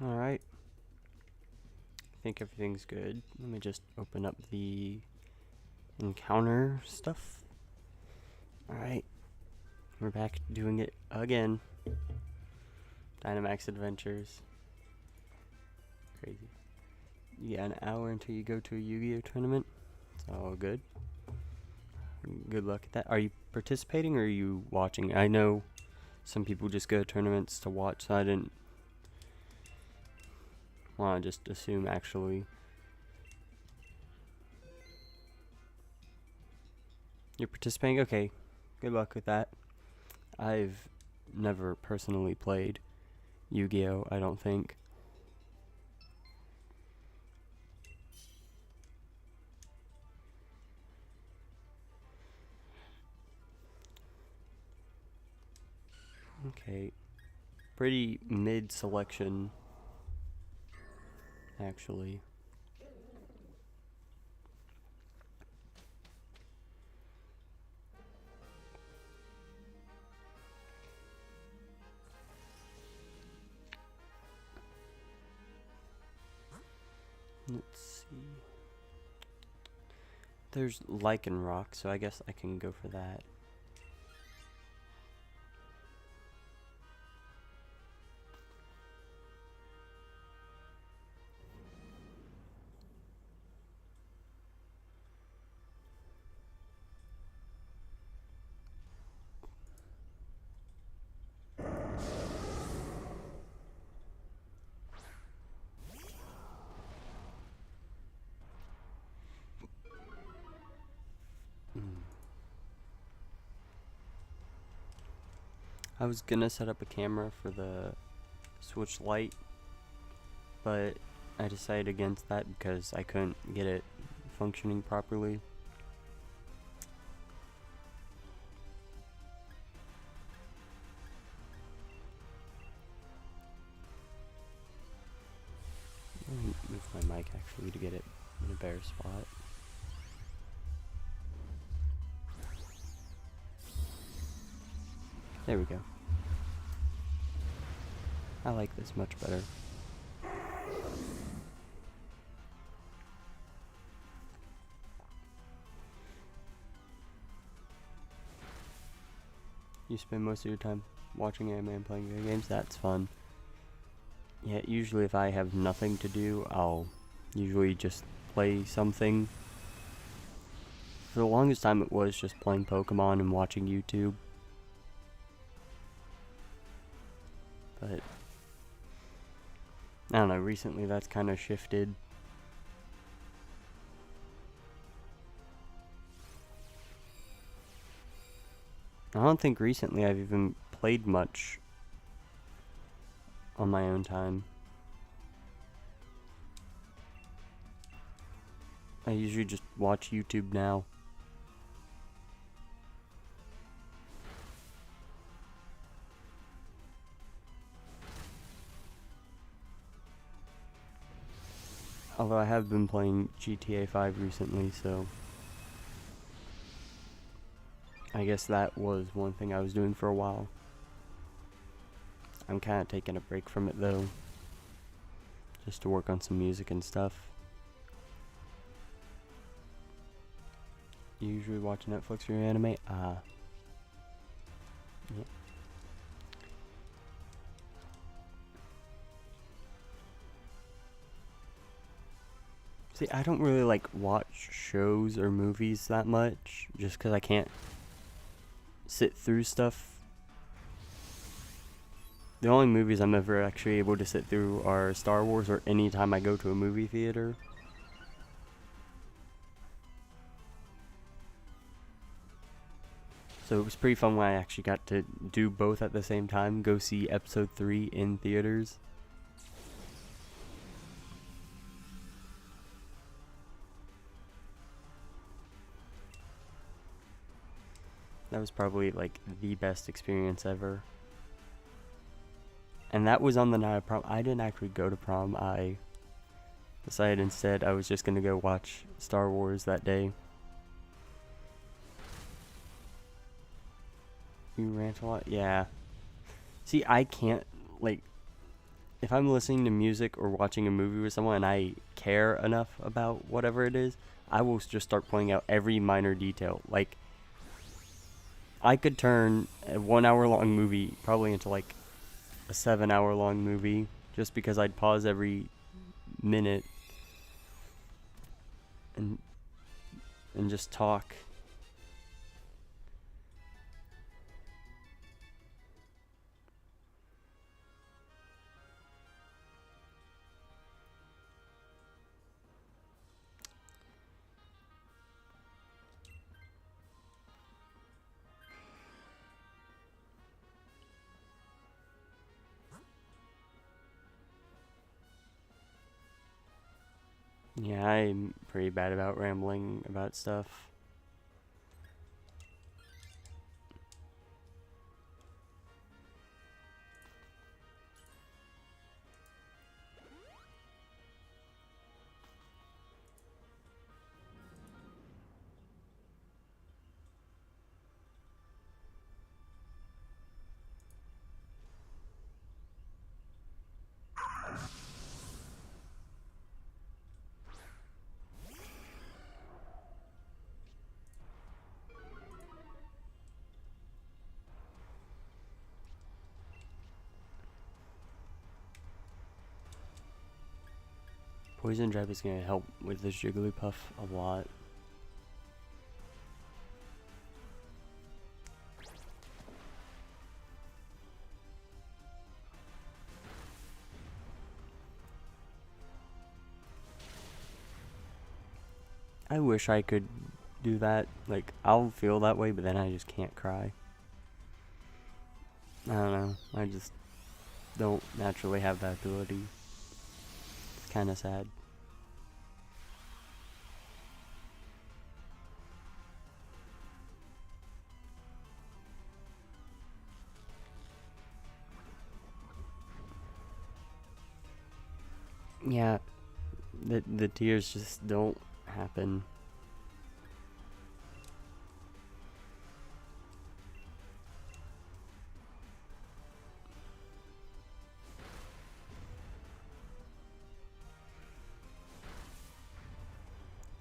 Alright. I think everything's good. Let me just open up the encounter stuff. Alright. We're back doing it again. Dynamax Adventures. Crazy. You got an hour until you go to a Yu-Gi-Oh tournament. It's all good. Good luck at that. Are you participating or are you watching? I know some people just go to tournaments to watch, so I didn't want to just assume actually. You're participating? Okay. Good luck with that. I've never personally played Yu-Gi-Oh, I don't think. Okay. Pretty mid selection, actually. Let's see. There's Lichen Rock, so I guess I can go for that. I was gonna set up a camera for the Switch Lite, but I decided against that because I couldn't get it functioning properly. Let me move my mic actually to get it in a better spot. There we go. I like this much better. You spend most of your time watching anime and playing video games? That's fun. Yeah, usually if I have nothing to do, I'll usually just play something. For the longest time it was just playing Pokemon and watching YouTube. But I don't know, recently that's kind of shifted. I don't think recently I've even played much on my own time. I usually just watch YouTube now. Although I have been playing GTA 5 recently, so I guess that was one thing I was doing for a while. I'm kind of taking a break from it though, just to work on some music and stuff. You usually watch Netflix for your anime? Yeah. See, I don't really like watch shows or movies that much, just because I can't sit through stuff. The only movies I'm ever actually able to sit through are Star Wars or any time I go to a movie theater. So it was pretty fun when I actually got to do both at the same time, go see episode 3 in theaters. That was probably like the best experience ever. And that was on the night of prom. I didn't actually go to prom. I decided instead I was just gonna go watch Star Wars that day. You rant a lot? Yeah. See, I can't, like, if I'm listening to music or watching a movie with someone and I care enough about whatever it is, I will just start pointing out every minor detail. Like, I could turn a 1 hour long movie probably into like a 7 hour long movie just because I'd pause every minute and just talk. Yeah, I'm pretty bad about rambling about stuff. Poison Drive is going to help with this Jigglypuff a lot. I wish I could do that. Like, I'll feel that way, but then I just can't cry. I don't know. I just don't naturally have that ability. It's kind of sad. Yeah, the tears just don't happen.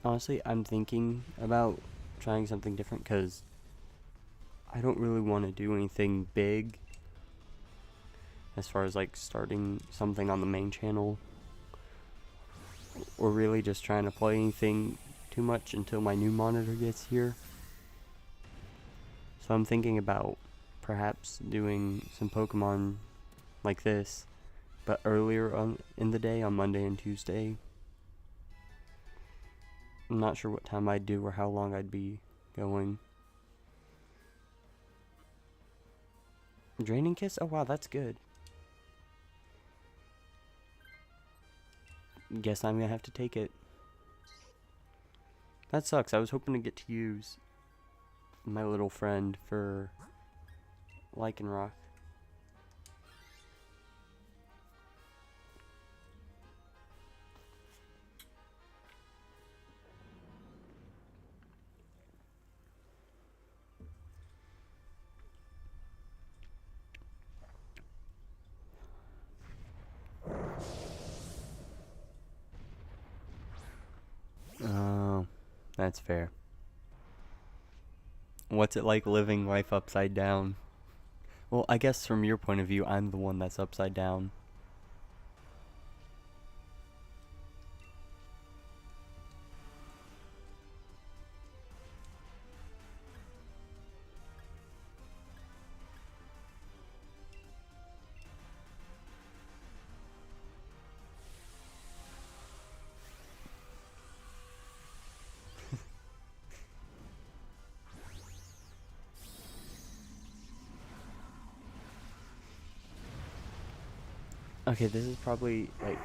Honestly, I'm thinking about trying something different because I don't really want to do anything big as far as like starting something on the main channel, or really just trying to play anything too much until my new monitor gets here. So I'm thinking about perhaps doing some Pokemon like this, but earlier in the day on Monday and Tuesday. I'm not sure what time I'd do or how long I'd be going. Draining Kiss? Oh wow, that's good. Guess I'm gonna have to take it. That sucks. I was hoping to get to use my little friend for Lycanroc. Oh, that's fair. What's it like living life upside down? Well, I guess from your point of view, I'm the one that's upside down. Okay, this is probably like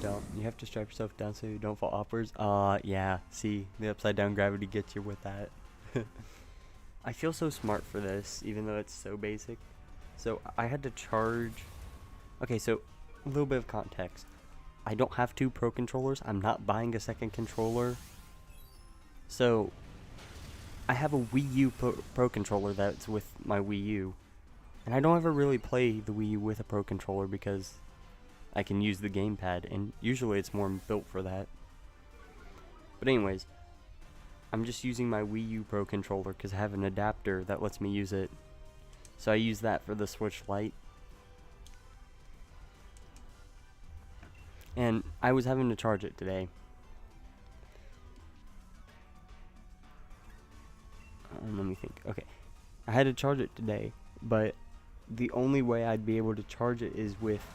dumb. You have to strap yourself down so you don't fall upwards. Yeah. See, the upside down gravity gets you with that. I feel so smart for this, even though it's so basic. So I had to charge. Okay, so a little bit of context. I don't have two Pro controllers. I'm not buying a second controller. So I have a Wii U Pro controller that's with my Wii U. And I don't ever really play the Wii U with a Pro controller because I can use the gamepad, and usually it's more built for that. But anyways, I'm just using my Wii U Pro controller because I have an adapter that lets me use it. So I use that for the Switch Lite. And I was having to charge it today. Let me think. Okay. I had to charge it today, but the only way I'd be able to charge it is with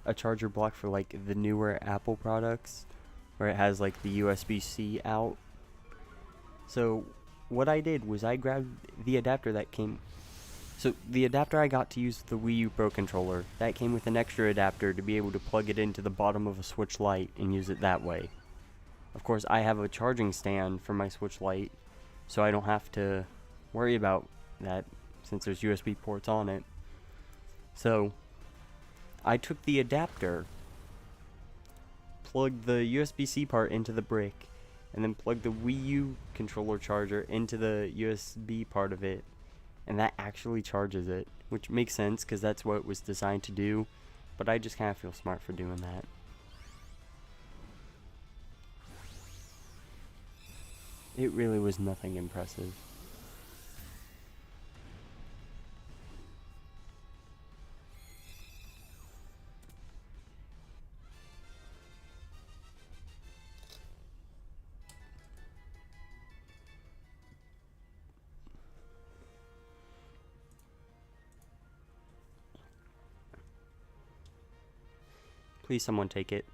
a charger block for like the newer Apple products, where it has like the USB-C out. So what I did was I grabbed the adapter that came. So the adapter I got to use the Wii U Pro controller, that came with an extra adapter to be able to plug it into the bottom of a Switch Lite and use it that way. Of course, I have a charging stand for my Switch Lite, so I don't have to worry about that since there's USB ports on it. So I took the adapter, plugged the USB-C part into the brick, and then plugged the Wii U controller charger into the USB part of it, and that actually charges it, which makes sense because that's what it was designed to do, but I just kind of feel smart for doing that. It really was nothing impressive. Please someone take it.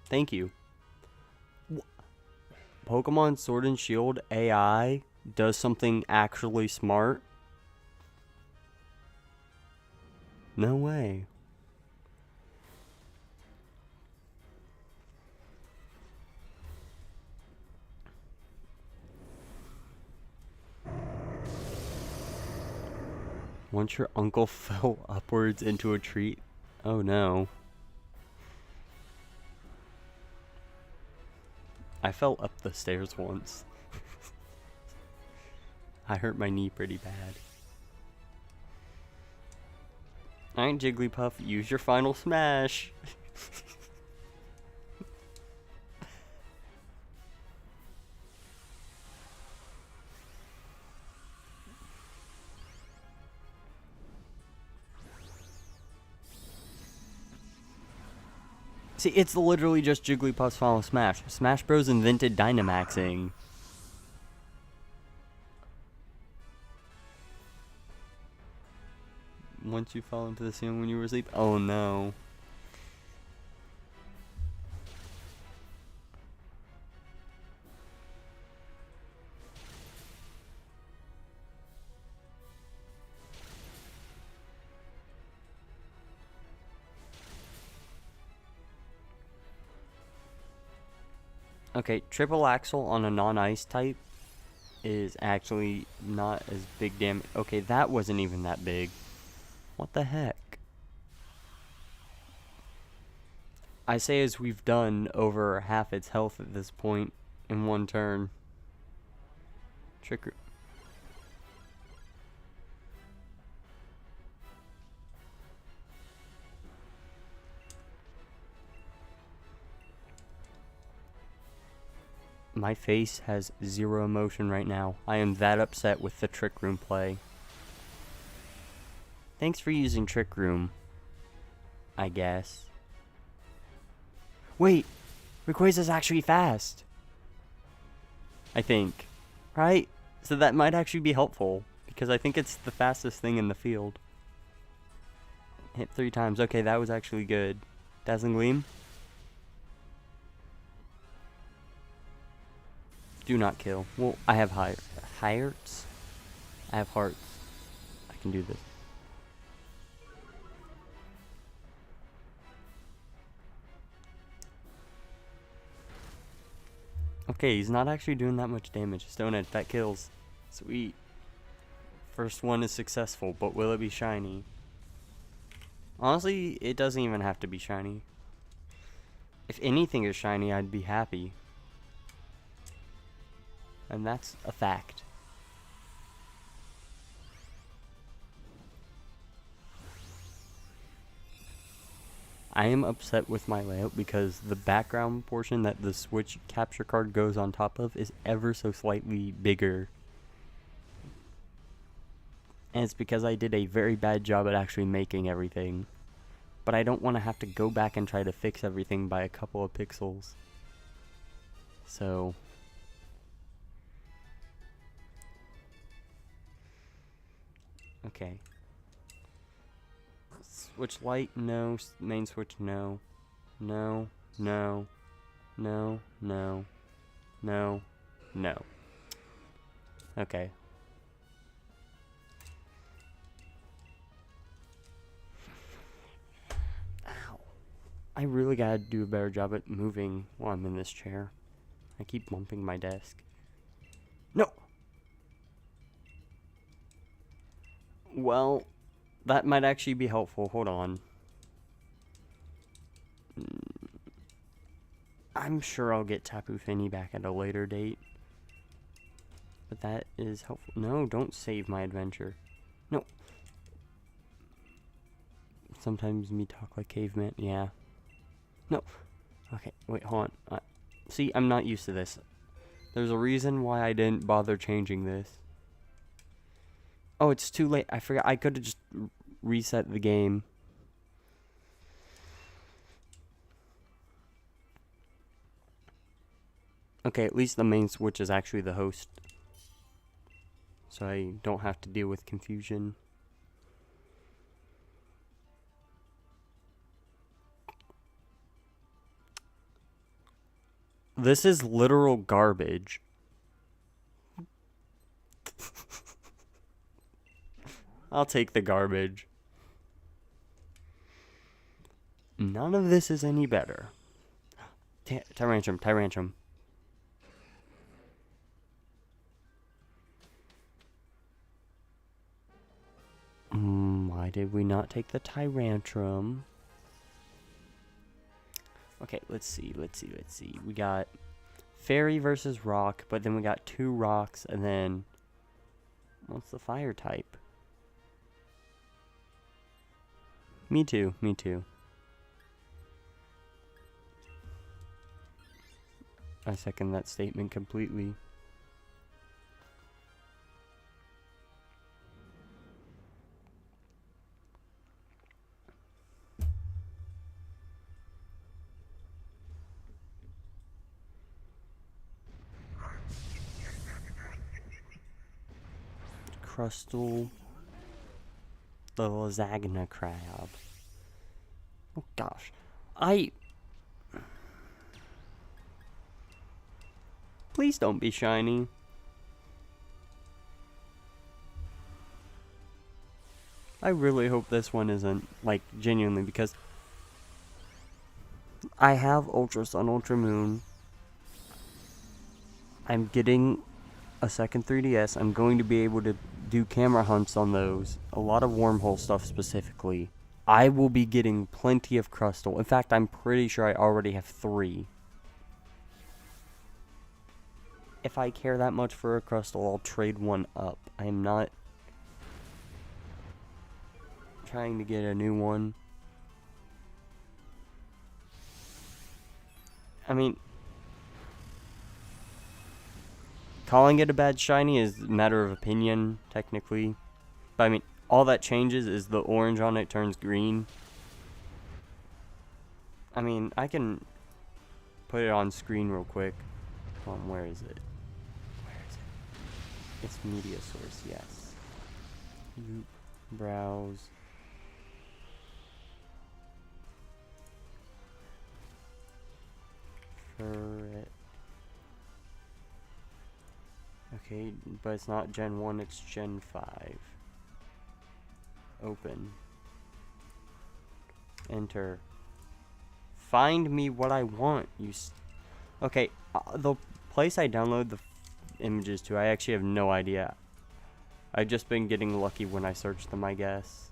Thank you. Pokemon Sword and Shield AI does something actually smart? No way. Once your uncle fell upwards into a tree. Oh no. I fell up the stairs once. I hurt my knee pretty bad. Alright, Jigglypuff, use your final smash. See, it's literally just Jigglypuff's final smash. Smash Bros invented Dynamaxing. Once you fall into the ceiling when you were asleep? Oh no. Okay, triple axle on a non-ice type is actually not as big damage. Okay, that wasn't even that big. What the heck? I say as we've done over half its health at this point in one turn. Trick. My face has zero emotion right now. I am that upset with the Trick Room play. Thanks for using Trick Room, I guess. Wait, Rayquaza's actually fast. I think. Right? So that might actually be helpful, because I think it's the fastest thing in the field. Hit 3 times. Okay, that was actually good. Dazzling Gleam? Do not kill. Well, I have hearts? I have hearts. I can do this. Okay, he's not actually doing that much damage. Stone Edge, that kills. Sweet. First one is successful, but will it be shiny? Honestly, it doesn't even have to be shiny. If anything is shiny, I'd be happy. And that's a fact. I am upset with my layout because the background portion that the Switch capture card goes on top of is ever so slightly bigger. And it's because I did a very bad job at actually making everything. But I don't want to have to go back and try to fix everything by a couple of pixels. So... okay. Switch light, no. Main switch, no. No, no, no, no, no, no. Okay. Ow. I really gotta do a better job at moving while I'm in this chair. I keep bumping my desk. No! Well, that might actually be helpful. Hold on. I'm sure I'll get Tapu Fini back at a later date. But that is helpful. No, don't save my adventure. No. Sometimes me talk like caveman. Yeah. No. Okay, wait, hold on. See, I'm not used to this. There's a reason why I didn't bother changing this. Oh, it's too late. I forgot. I could have just reset the game. Okay, at least the main switch is actually the host. So I don't have to deal with confusion. This is literal garbage. I'll take the garbage. None of this is any better. Tyrantrum. Why did we not take the Tyrantrum? Okay, let's see. We got Fairy versus Rock, but then we got 2 rocks, and then... what's the fire type? Me too. I second that statement completely. Crustal, the Lasagna crab. Oh gosh, please don't be shiny. I really hope this one isn't, like, genuinely, because I have Ultra Sun, Ultra Moon. I'm getting a second 3DS. I'm going to be able to do camera hunts on those. A lot of wormhole stuff specifically. I will be getting plenty of Crustal. In fact, I'm pretty sure I already have 3. If I care that much for a Crustal, I'll trade one up. I am not trying to get a new one. I mean, calling it a bad shiny is a matter of opinion, technically. But I mean, all that changes is the orange on it turns green. I mean, I can put it on screen real quick. Hold on, where is it? It's media source, yes. Loop, browse. Ferret. Okay, but it's not Gen 1, it's Gen 5. Open. Enter. Find me what I want, okay, the place I download the images to, I actually have no idea. I've just been getting lucky when I search them, I guess.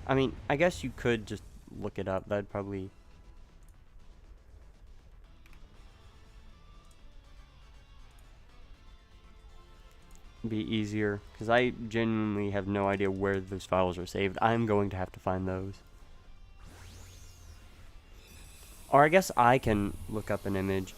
I mean, I guess you could just look it up. That'd probably... be easier, because I genuinely have no idea where those files are saved. I'm going to have to find those. Or I guess I can look up an image.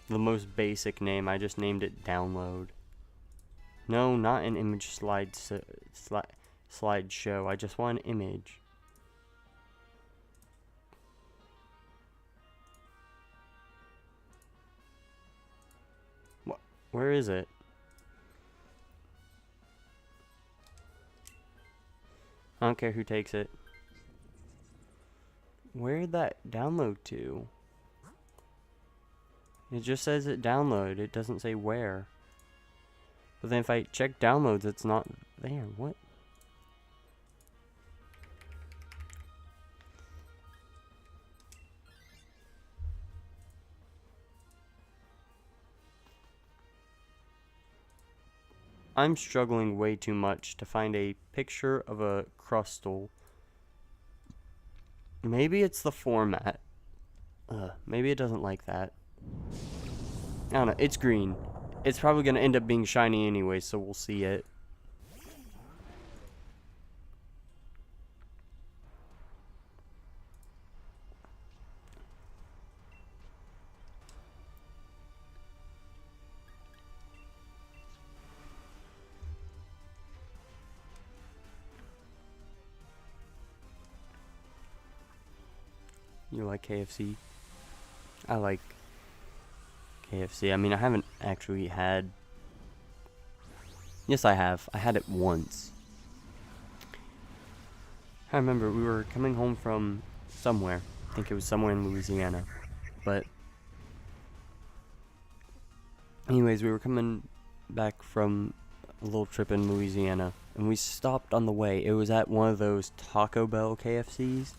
The most basic name, I just named it download. No, not an image slideshow. I just want an image. What? Where is it? I don't care who takes it. Where did that download to? It just says it download. It doesn't say where. But then if I check downloads, it's not there. What? I'm struggling way too much to find a picture of a crustal. Maybe it's the format. Maybe it doesn't like that. I don't know. It's green. It's probably going to end up being shiny anyway, so we'll see it. You like KFC? I like KFC. I mean, I haven't actually had... Yes, I have. I had it once. I remember we were coming home from somewhere. I think it was somewhere in Louisiana. But anyways, we were coming back from a little trip in Louisiana, and we stopped on the way. It was at one of those Taco Bell KFCs.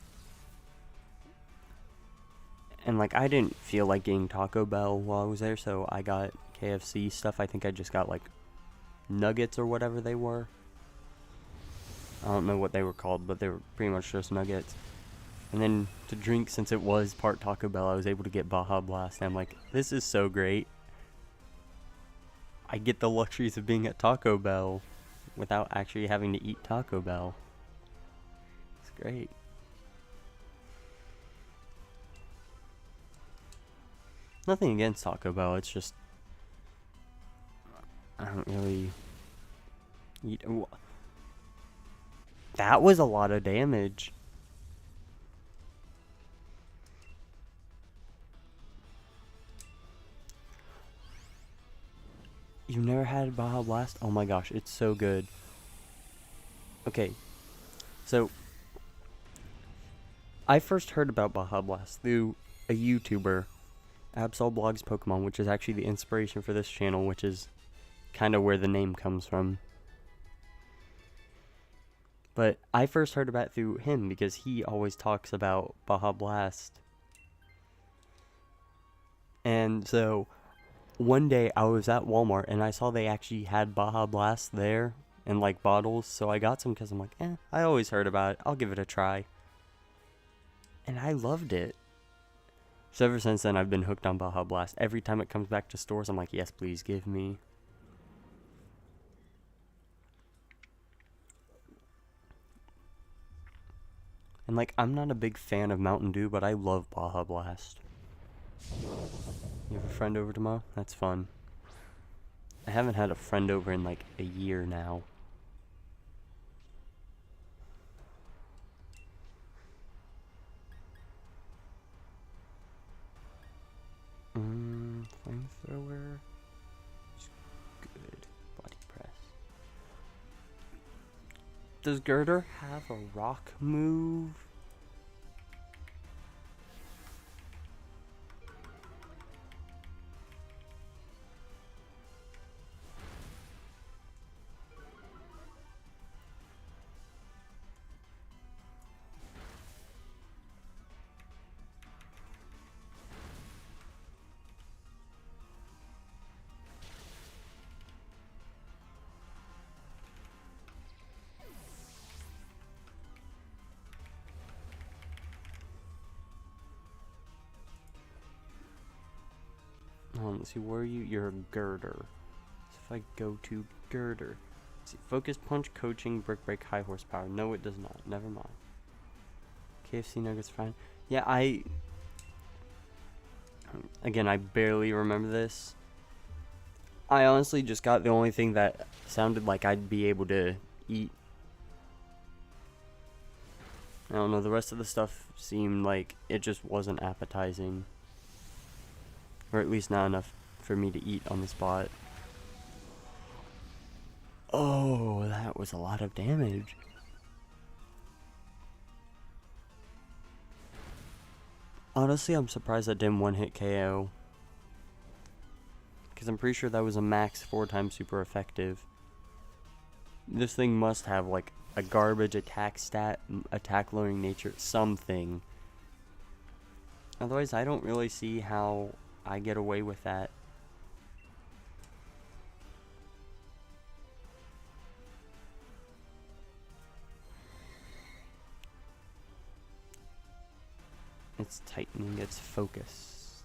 And, like, I didn't feel like getting Taco Bell while I was there, so I got KFC stuff. I think I just got, like, nuggets or whatever they were. I don't know what they were called, but they were pretty much just nuggets. And then to drink, since it was part Taco Bell, I was able to get Baja Blast. And I'm like, this is so great. I get the luxuries of being at Taco Bell without actually having to eat Taco Bell. It's great. Nothing against Taco Bell, it's just... I don't really... eat... That was a lot of damage. You've never had Baja Blast? Oh my gosh, it's so good. Okay, so... I first heard about Baja Blast through a YouTuber, Absol Blogs Pokemon, which is actually the inspiration for this channel, which is kind of where the name comes from. But I first heard about it through him because he always talks about Baja Blast. And so one day I was at Walmart and I saw they actually had Baja Blast there in like bottles. So I got some because I'm like, I always heard about it. I'll give it a try. And I loved it. So ever since then, I've been hooked on Baja Blast. Every time it comes back to stores, I'm like, yes, please give me. And like, I'm not a big fan of Mountain Dew, but I love Baja Blast. You have a friend over tomorrow? That's fun. I haven't had a friend over in like a year now. Flamethrower. Good. Body press. Does Girder have a rock move? Hold on, let's see, where are you? You're a girder. So if I go to girder. Let's see, focus, punch, coaching, brick break, high horsepower. No, it does not. Never mind. KFC nuggets fine. Yeah, again, I barely remember this. I honestly just got the only thing that sounded like I'd be able to eat. I don't know, the rest of the stuff seemed like it just wasn't appetizing. Or at least not enough for me to eat on the spot. Oh, that was a lot of damage. Honestly, I'm surprised that didn't one-hit KO. Because I'm pretty sure that was a max 4 times super effective. This thing must have like a garbage attack stat, attack lowering nature, something. Otherwise, I don't really see how I get away with that. It's tightening its focus.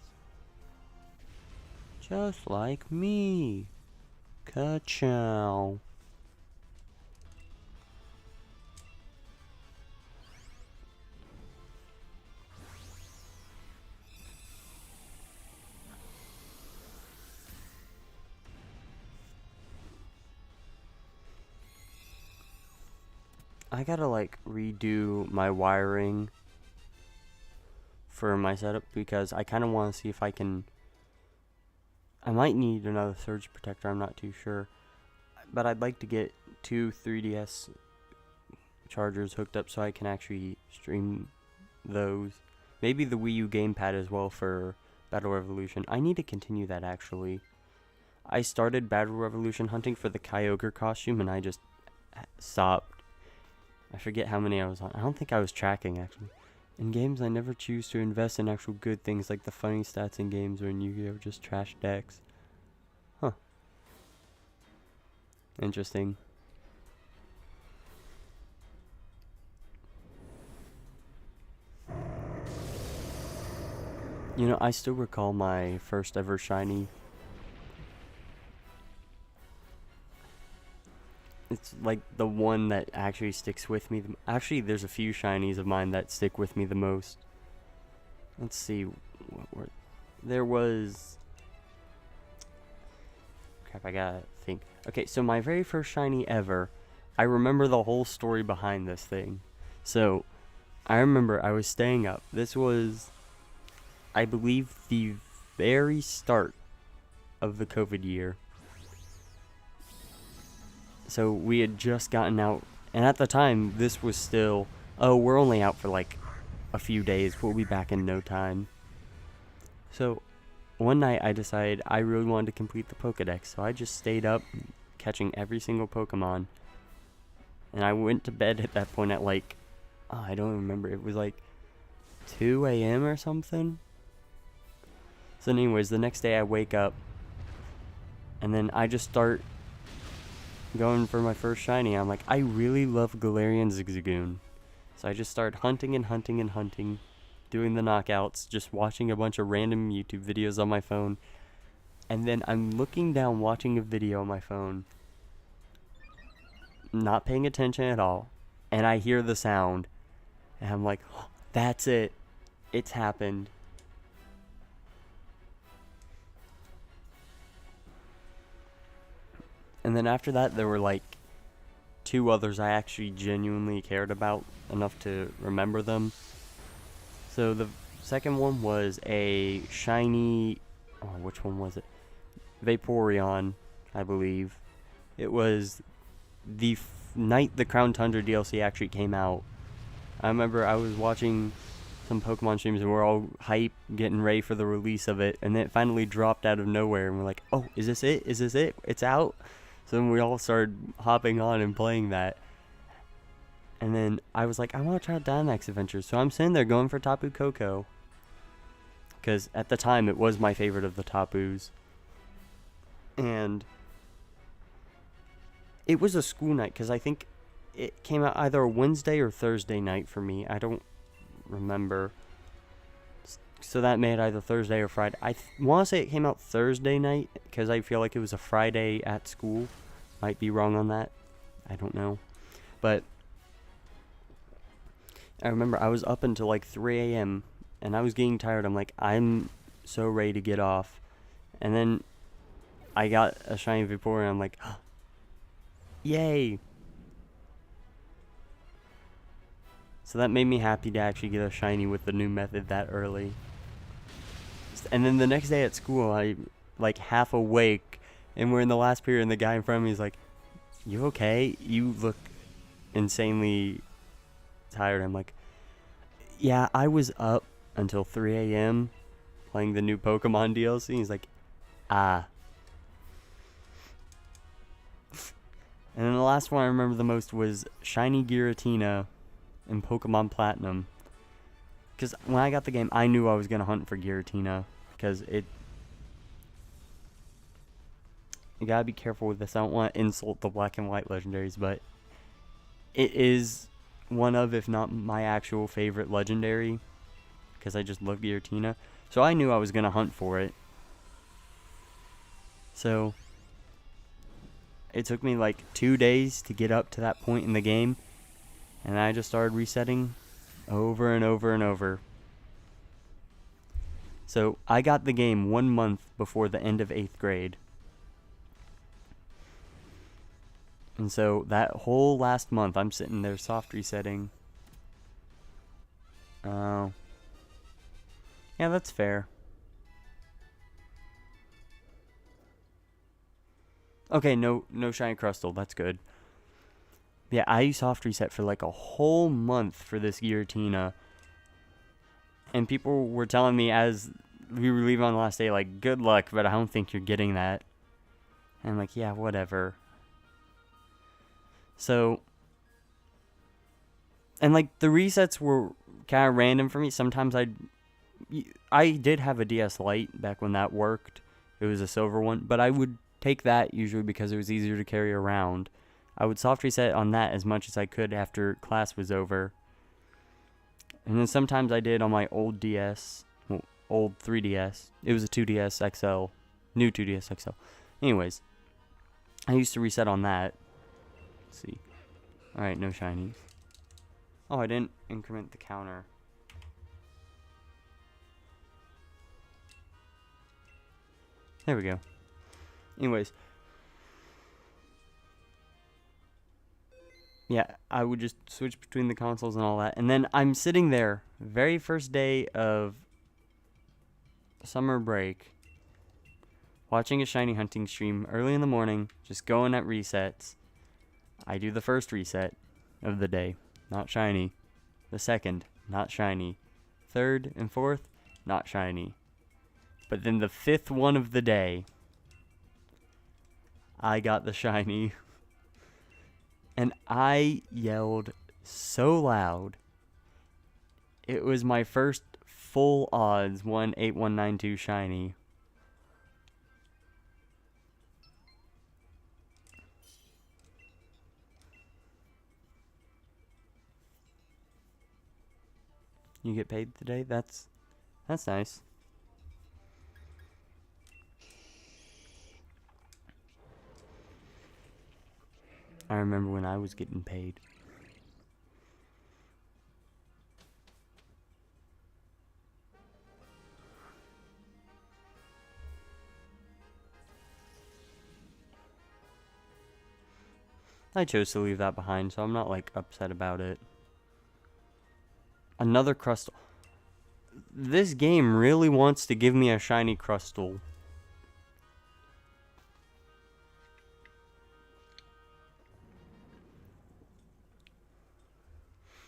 Just like me. Ka-chow. I gotta like redo my wiring for my setup because I kind of want to see if I can. I might need another surge protector, I'm not too sure, but I'd like to get 2 3DS chargers hooked up so I can actually stream those. Maybe the Wii U gamepad as well for Battle Revolution. I need to continue that actually. I started Battle Revolution hunting for the Kyogre costume and I just stopped. I forget how many I was on. I don't think I was tracking actually. In games, I never choose to invest in actual good things like the funny stats in games or in Yu-Gi-Oh! Just trash decks. Huh. Interesting. You know, I still recall my first ever shiny. It's like the one that actually sticks with me. Actually, there's a few shinies of mine that stick with me the most. Let's see. There was... Crap, I gotta think. Okay, so my very first shiny ever, I remember the whole story behind this thing. So, I remember I was staying up. This was, I believe, the very start of the COVID year. So we had just gotten out, and at the time, this was still, oh, we're only out for like a few days, we'll be back in no time. So one night I decided I really wanted to complete the Pokédex, so I just stayed up catching every single Pokemon. And I went to bed at that point at like, oh, I don't remember, it was like 2 a.m. or something. So anyways, the next day I wake up, and then I just start going for my first shiny. I'm like, I really love Galarian Zigzagoon. So I just started hunting and hunting and hunting, doing the knockouts, just watching a bunch of random YouTube videos on my phone. And then I'm looking down watching a video on my phone, not paying attention at all, and I hear the sound, and I'm like, oh, that's it. It's happened. And then after that, there were like 2 others I actually genuinely cared about enough to remember them. So the second one was a shiny, oh, which one was it? Vaporeon, I believe. It was the night the Crown Tundra DLC actually came out. I remember I was watching some Pokemon streams and we're all hype, getting ready for the release of it, and then it finally dropped out of nowhere and we're like, oh, is this it? Is this it? It's out? So then we all started hopping on and playing that. And then I was like, I want to try out Dynamax Adventures. So I'm sitting there going for Tapu Koko, because at the time it was my favorite of the Tapus. And it was a school night, because I think it came out either a Wednesday or Thursday night for me. I don't remember. So that made either Thursday or Friday. I want to say it came out Thursday night because I feel like it was a Friday at school. Might be wrong on that. I don't know. But I remember I was up until like 3 a.m. and I was getting tired. I'm like, I'm so ready to get off. And then I got a shiny Vaporeon and I'm like, oh, yay. So that made me happy to actually get a shiny with the new method that early. And then the next day at school, I like half awake and we're in the last period and the guy in front of me is like, you okay? You look insanely tired. I'm like, yeah, I was up until 3 a.m. playing the new Pokemon DLC. He's like, ah. And then the last one I remember the most was Shiny Giratina in Pokemon Platinum. Because when I got the game, I knew I was going to hunt for Giratina. Because you gotta be careful with this. I don't want to insult the black and white legendaries, but it is one of, if not my actual favorite legendary. Because I just love Giratina. So I knew I was going to hunt for it. So it took me like 2 days to get up to that point in the game. And I just started resetting over and over and over. So I got the game 1 month before the end of 8th grade. And so that whole last month I'm sitting there soft resetting. Oh. Yeah, that's fair. Okay, no shiny crystal. That's good. Yeah, I soft reset for like a whole month for this Giratina. And people were telling me as we were leaving on the last day, like, good luck, but I don't think you're getting that. And I'm like, yeah, whatever. So, and like the resets were kind of random for me. Sometimes I did have a DS Lite back when that worked. It was a silver one, but I would take that usually because it was easier to carry around. I would soft reset on that as much as I could after class was over. And then sometimes I did on my old DS, well, old 3DS. It was a 2DS XL, new 2DS XL. Anyways, I used to reset on that. Let's see. Alright, no shinies. Oh, I didn't increment the counter. There we go. Anyways. Yeah, I would just switch between the consoles and all that. And then I'm sitting there, very first day of summer break, watching a shiny hunting stream early in the morning, just going at resets. I do the first reset of the day, not shiny. The second, not shiny. Third and fourth, not shiny. But then the fifth one of the day, I got the shiny. And I yelled so loud. It was my first full odds 18192 shiny. You get paid today? That's nice. I remember when I was getting paid. I chose to leave that behind, so I'm not like upset about it. Another crystal. This game really wants to give me a shiny crystal.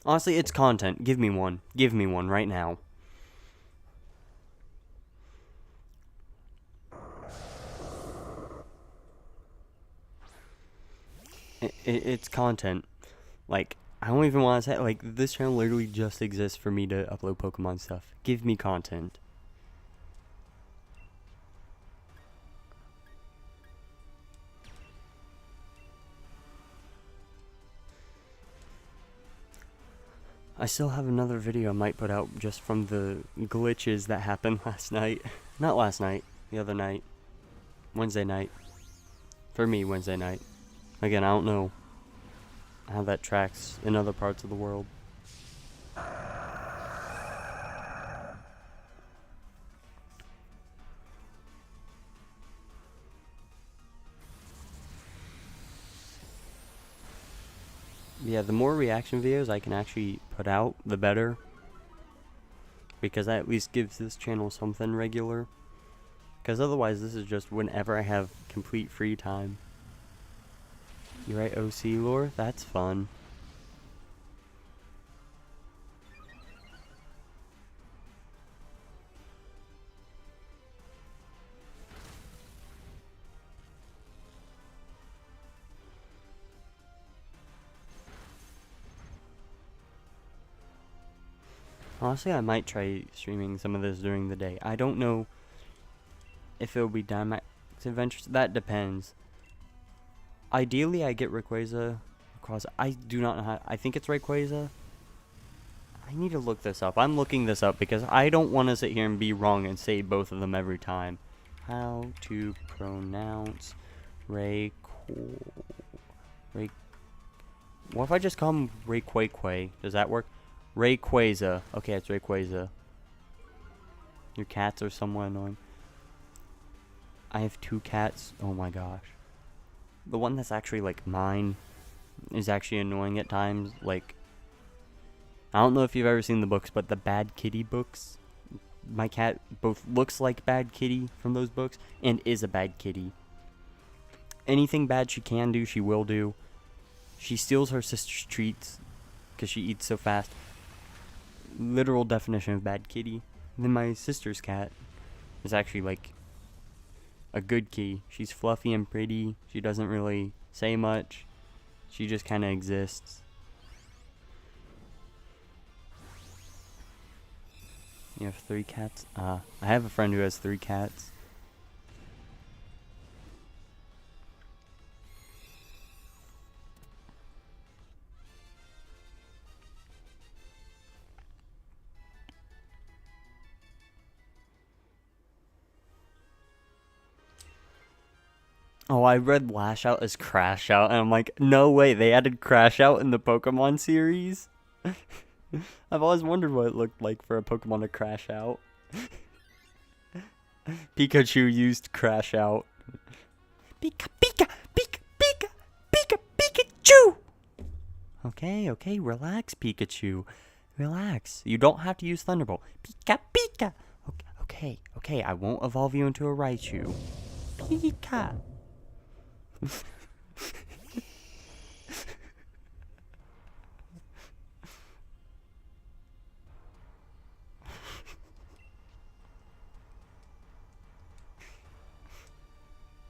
Honestly, it's content. Give me one. Give me one right now. It's content. Like, I don't even want to say, like, this channel literally just exists for me to upload Pokemon stuff. Give me content. I still have another video I might put out just from the glitches that happened last night. Not last night, the other night. Wednesday night. For me, Wednesday night. Again, I don't know how that tracks in other parts of the world. Yeah, the more reaction videos I can actually put out, the better. Because that at least gives this channel something regular. Because otherwise, this is just whenever I have complete free time. You write OC lore? That's fun. Honestly, I might try streaming some of this during the day. I don't know if it'll be Dynamax Adventures. That depends. Ideally, I get Rayquaza. I do not know how. I think it's Rayquaza. I need to look this up. I'm looking this up because I don't want to sit here and be wrong and say both of them every time. How to pronounce What if I just call him Rayquaza? Does that work? Rayquaza. Okay, it's Rayquaza. Your cats are somewhat annoying. I have 2 cats. Oh my gosh. The one that's actually like mine is actually annoying at times. Like, I don't know if you've ever seen the books, but the Bad Kitty books. My cat both looks like Bad Kitty from those books and is a bad kitty. Anything bad she can do, she will do. She steals her sister's treats because she eats so fast. Literal definition of bad kitty. Then my sister's cat is actually like a good kitty. She's fluffy and pretty. She doesn't really say much. She just kind of exists. You have 3 cats? I have a friend who has 3 cats. Oh, I read Lash Out as Crash Out, and I'm like, no way, they added Crash Out in the Pokemon series? I've always wondered what it looked like for a Pokemon to crash out. Pikachu used Crash Out. Pika, Pika, Pika, Pika, Pika, Pikachu! Okay, relax, Pikachu. Relax. You don't have to use Thunderbolt. Pika, Pika! Okay, I won't evolve you into a Raichu. Pika!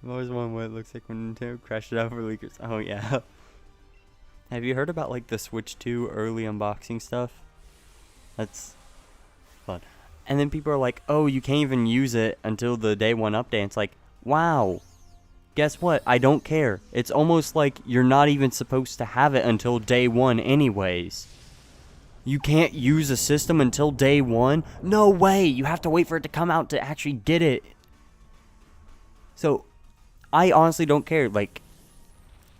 I've always wondered what it looks like when Nintendo crashed it out for leakers. Oh yeah. Have you heard about like the Switch 2 early unboxing stuff? That's fun. And then people are like, oh, you can't even use it until the day 1 update. It's like, wow. Guess what? I don't care. It's almost like you're not even supposed to have it until day 1 anyways. You can't use a system until day 1? No way! You have to wait for it to come out to actually get it. So, I honestly don't care. Like,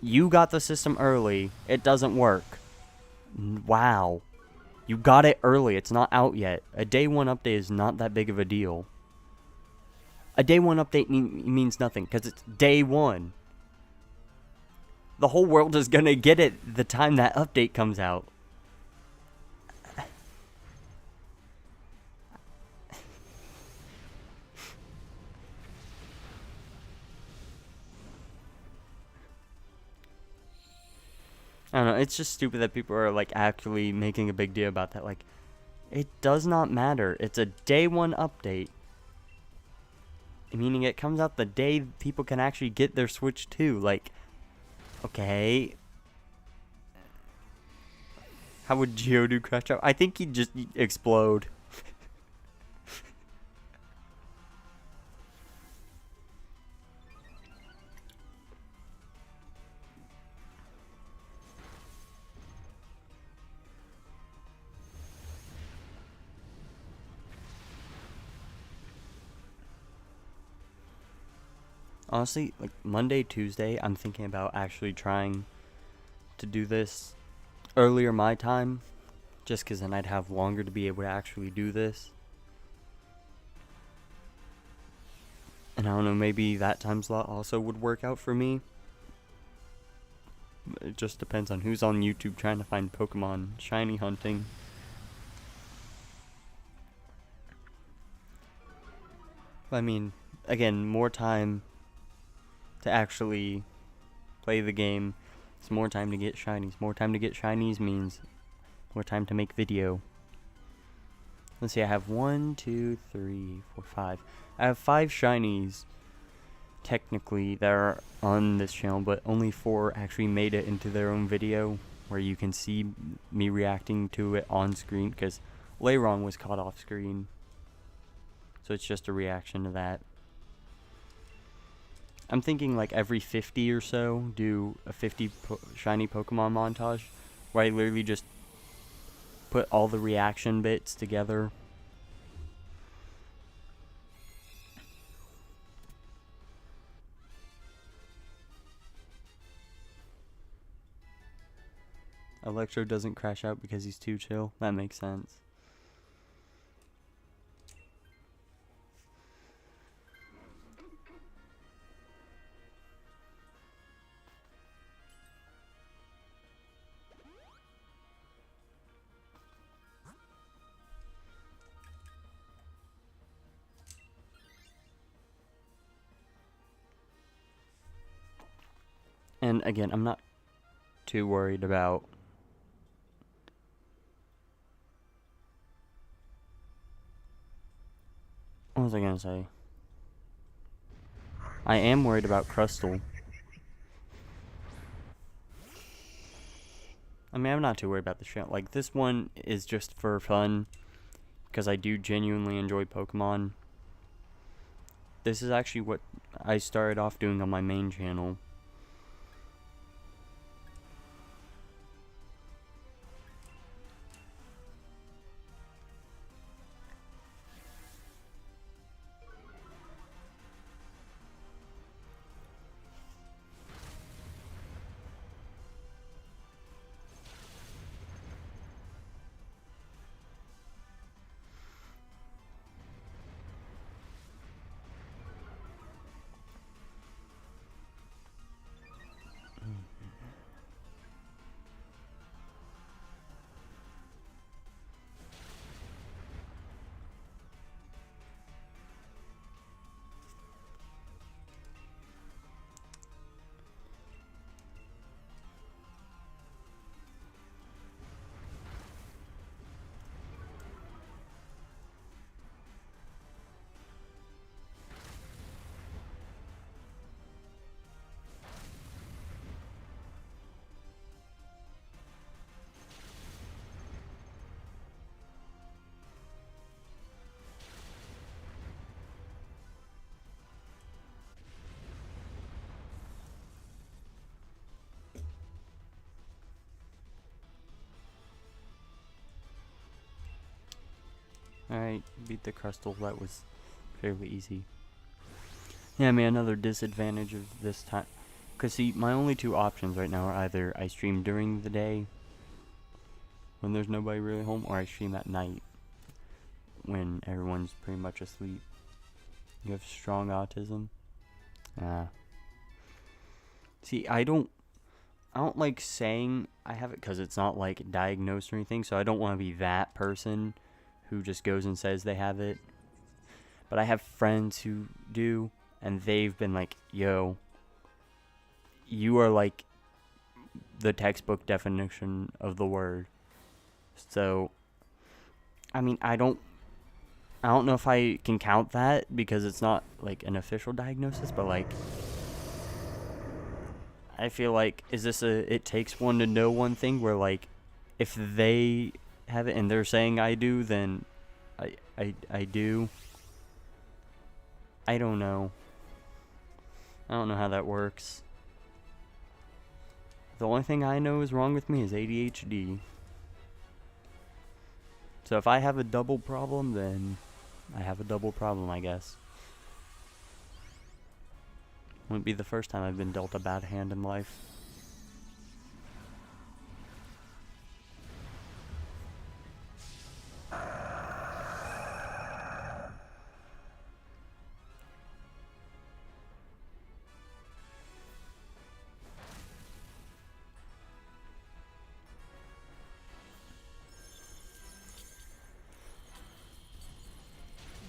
you got the system early. It doesn't work. Wow. You got it early. It's not out yet. A day 1 update is not that big of a deal. A day 1 update means nothing because it's day 1. The whole world is going to get it the time that update comes out. I don't know, it's just stupid that people are like actually making a big deal about that. Like, it does not matter. It's a day 1 update. Meaning it comes out the day people can actually get their Switch 2. Like, okay. How would Geodude crash out? I think he'd just explode. Honestly, like Monday, Tuesday, I'm thinking about actually trying to do this earlier my time, just because then I'd have longer to be able to actually do this. And I don't know, maybe that time slot also would work out for me. It just depends on who's on YouTube trying to find Pokemon shiny hunting. I mean, again, more time to actually play the game. It's more time to get shinies. More time to get shinies means more time to make video. Let's see, I have 1, 2, 3, 4, 5. I have 5 shinies, technically, that are on this channel, but only 4 actually made it into their own video, where you can see me reacting to it on screen, because Leyron was caught off screen. So it's just a reaction to that. I'm thinking like every 50 or so, do a 50 shiny Pokemon montage, where I literally just put all the reaction bits together. Electro doesn't crash out because he's too chill. That makes sense. And again, I'm not too worried about what was I gonna say? I am worried about Crustle. I mean, I'm not too worried about the show. Like, this one is just for fun, because I do genuinely enjoy Pokemon. This is actually what I started off doing on my main channel. Alright, beat the Crustle. That was fairly easy. Yeah, I mean, another disadvantage of this time. Because, see, my only 2 options right now are either I stream during the day, when there's nobody really home, or I stream at night, when everyone's pretty much asleep. You have strong autism? See, I don't like saying I have it, because it's not, like, diagnosed or anything, so I don't want to be that person who just goes and says they have it. But I have friends who do, and they've been like, yo, you are like the textbook definition of the word. So, I mean, I don't know if I can count that, because it's not like an official diagnosis, but like, I feel like, is this a it takes one to know one thing, where like, if they have it and they're saying I do, then I do. I don't know. I don't know how that works. The only thing I know is wrong with me is ADHD. So if I have a double problem, then I have a double problem, I guess. Wouldn't be the first time I've been dealt a bad hand in life.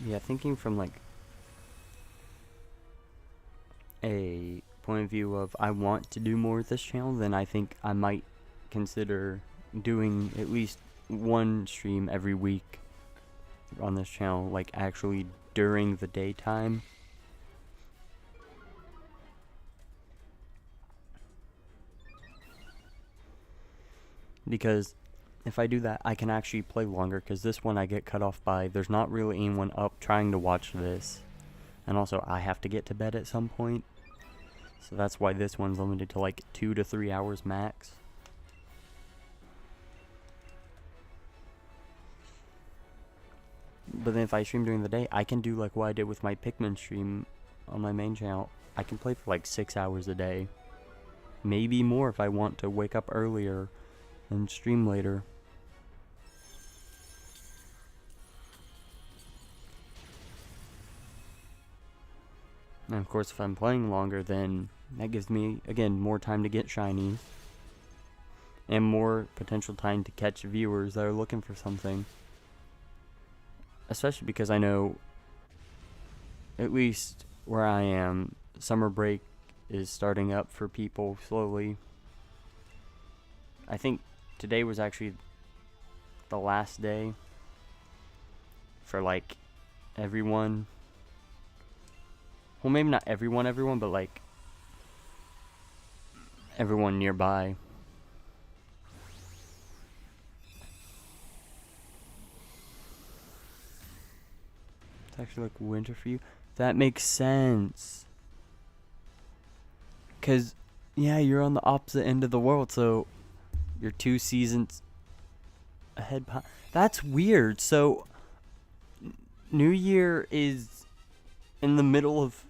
Yeah, thinking from like a point of view of I want to do more with this channel, then I think I might consider doing at least one stream every week on this channel, like actually during the daytime. Because if I do that, I can actually play longer, because this one I get cut off by there's not really anyone up trying to watch this. And also, I have to get to bed at some point. So that's why this one's limited to like 2 to 3 hours max. But then if I stream during the day, I can do like what I did with my Pikmin stream on my main channel. I can play for like 6 hours a day. Maybe more if I want to wake up earlier and stream later. And of course, if I'm playing longer, then that gives me, again, more time to get shinies. And more potential time to catch viewers that are looking for something. Especially because I know, at least where I am, summer break is starting up for people slowly. I think today was actually the last day for like everyone. Well, maybe not everyone, but like everyone nearby. It's actually like winter for you. That makes sense. 'Cause yeah, you're on the opposite end of the world, so you're 2 seasons ahead. That's weird. So New Year is in the middle of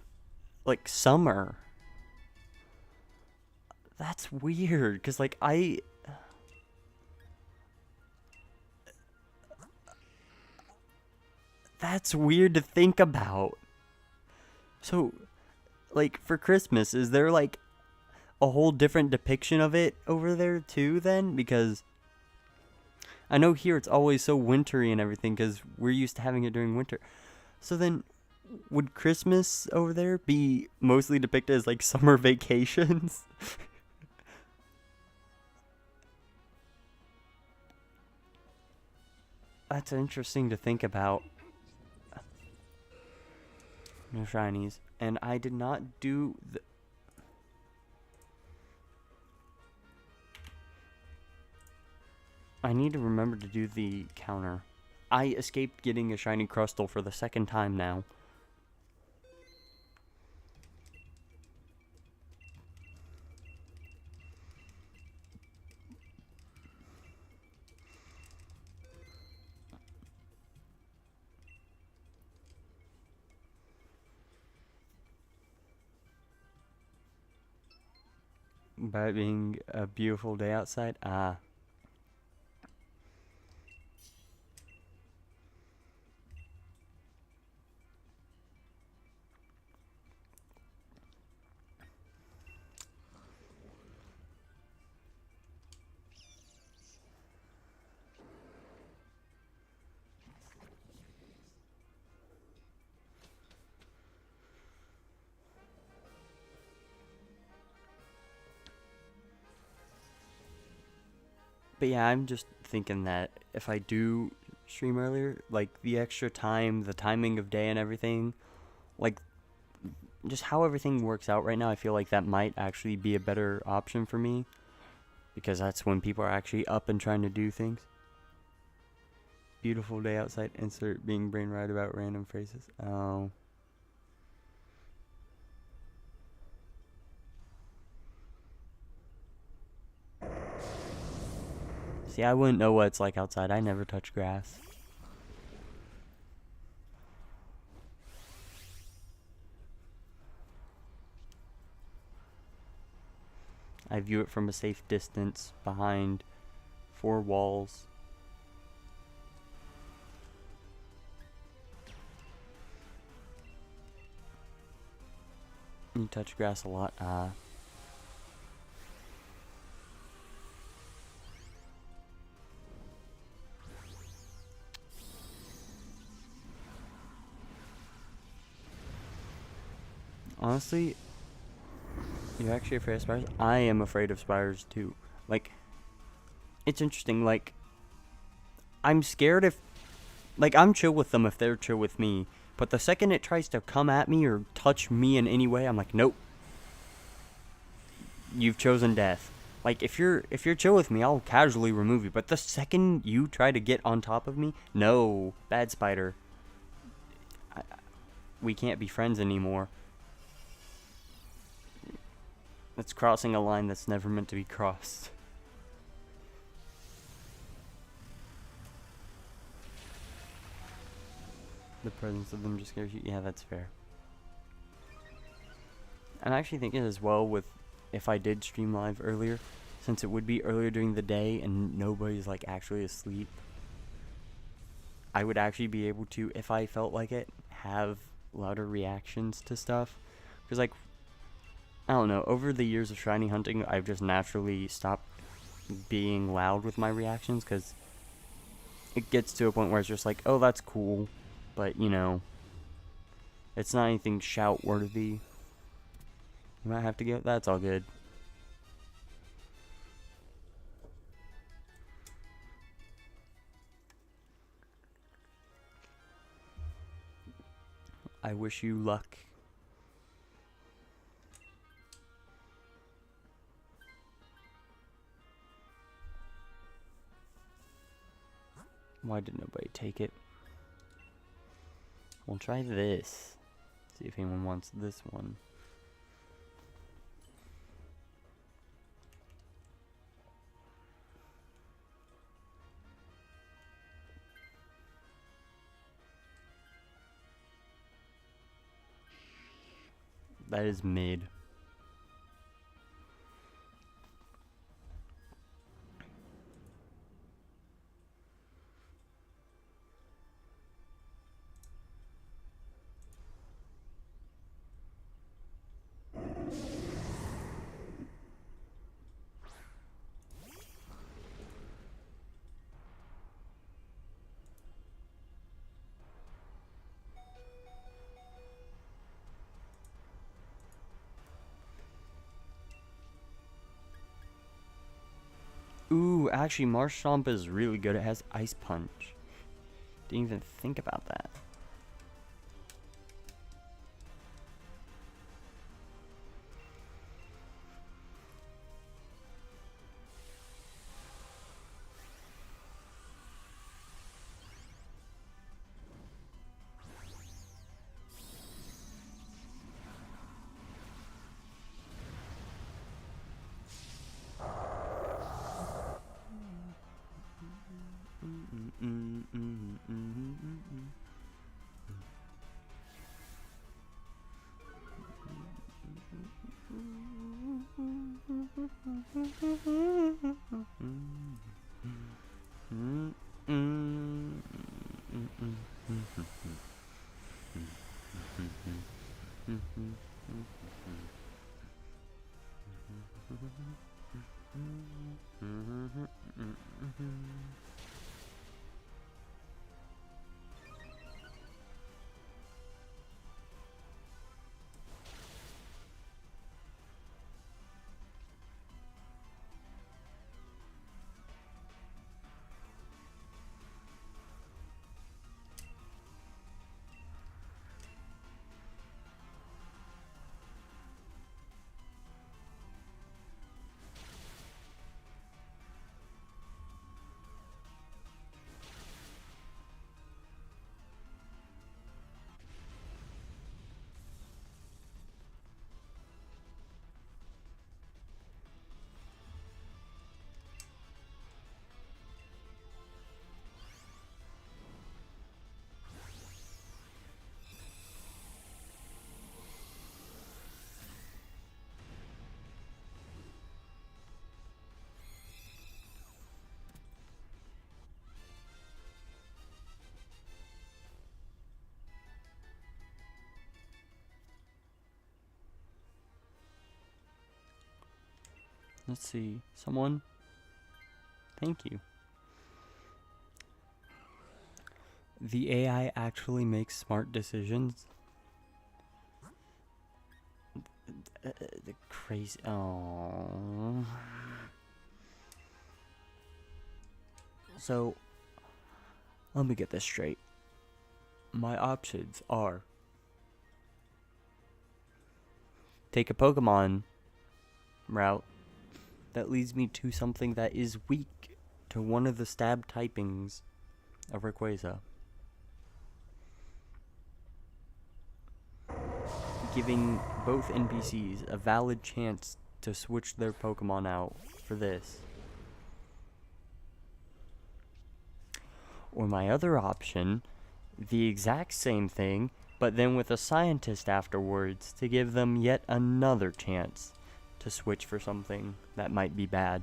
like summer. That's weird, 'cause like that's weird to think about. So like for Christmas, is there like a whole different depiction of it over there too then? Because I know here it's always so wintry and everything because we're used to having it during winter. So then would Christmas over there be mostly depicted as like summer vacations? That's interesting to think about. No shinies. And I did not do the... I need to remember to do the counter. I escaped getting a shiny crystal for the 2nd time now. By it being a beautiful day outside? Ah. But yeah, I'm just thinking that if I do stream earlier, like the extra time, the timing of day and everything, like just how everything works out right now, I feel like that might actually be a better option for me. Because that's when people are actually up and trying to do things. Beautiful day outside, insert being brain right about random phrases. Oh. See, I wouldn't know what it's like outside. I never touch grass. I view it from a safe distance behind 4 walls. You touch grass a lot. Honestly, you're actually afraid of spiders? I am afraid of spiders too. Like, it's interesting, like, I'm scared if, like, I'm chill with them if they're chill with me, but the second it tries to come at me or touch me in any way, I'm like, nope. You've chosen death. Like, if you're chill with me, I'll casually remove you, but the second you try to get on top of me, no, bad spider. We can't be friends anymore. That's crossing a line that's never meant to be crossed. The presence of them just scares you? Yeah, that's fair. I'm actually thinking as well with if I did stream live earlier, since it would be earlier during the day and nobody's like actually asleep, I would actually be able to, if I felt like it, have louder reactions to stuff. Because, like, I don't know, over the years of shiny hunting, I've just naturally stopped being loud with my reactions, because it gets to a point where it's just like, oh, that's cool, but, you know, it's not anything shout-worthy. You might have to go, that's all good. I wish you luck. Why did nobody take it? We'll try this. See if anyone wants this one. That is mid. Ooh, actually, Marshtomp is really good. It has Ice Punch. Didn't even think about that. Let's see. Someone? Thank you. The AI actually makes smart decisions. The crazy. Oh. So, let me get this straight. My options are take a Pokemon route that leads me to something that is weak to one of the stab typings of Rayquaza, giving both NPCs a valid chance to switch their Pokemon out for this. Or my other option, the exact same thing, but then with a scientist afterwards to give them yet another chance to switch for something that might be bad.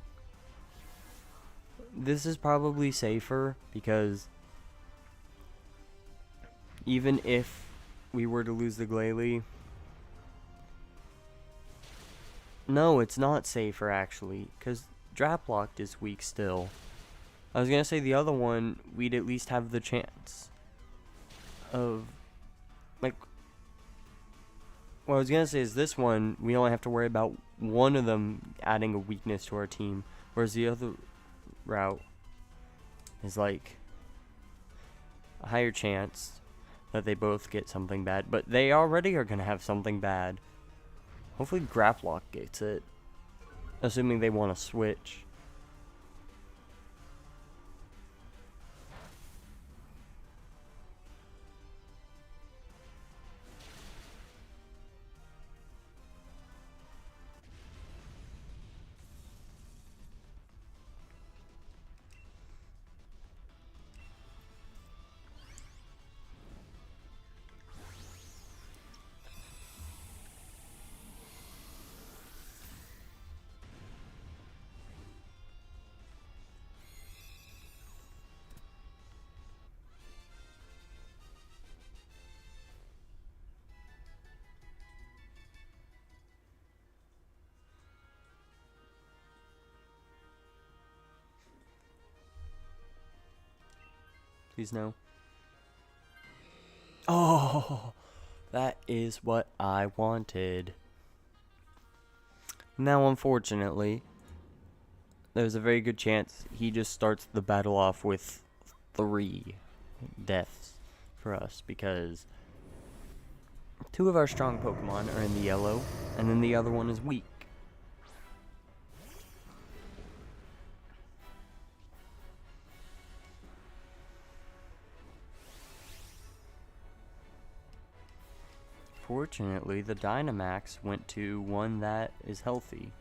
This is probably safer because even if we were to lose the Glalie... No, it's not safer actually, because Draplocked is weak still. I was gonna say the other one, we'd at least have the chance of, like, what I was gonna say is this one, we only have to worry about one of them adding a weakness to our team, whereas the other route is like a higher chance that they both get something bad, but they already are gonna have something bad. Hopefully Graplock gets it, assuming they want to switch. Please no. Oh, that is what I wanted. Now, unfortunately, there's a very good chance he just starts the battle off with 3 deaths for us, because 2 of our strong Pokemon are in the yellow, and then the other one is weak. Fortunately, the Dynamax went to one that is healthy.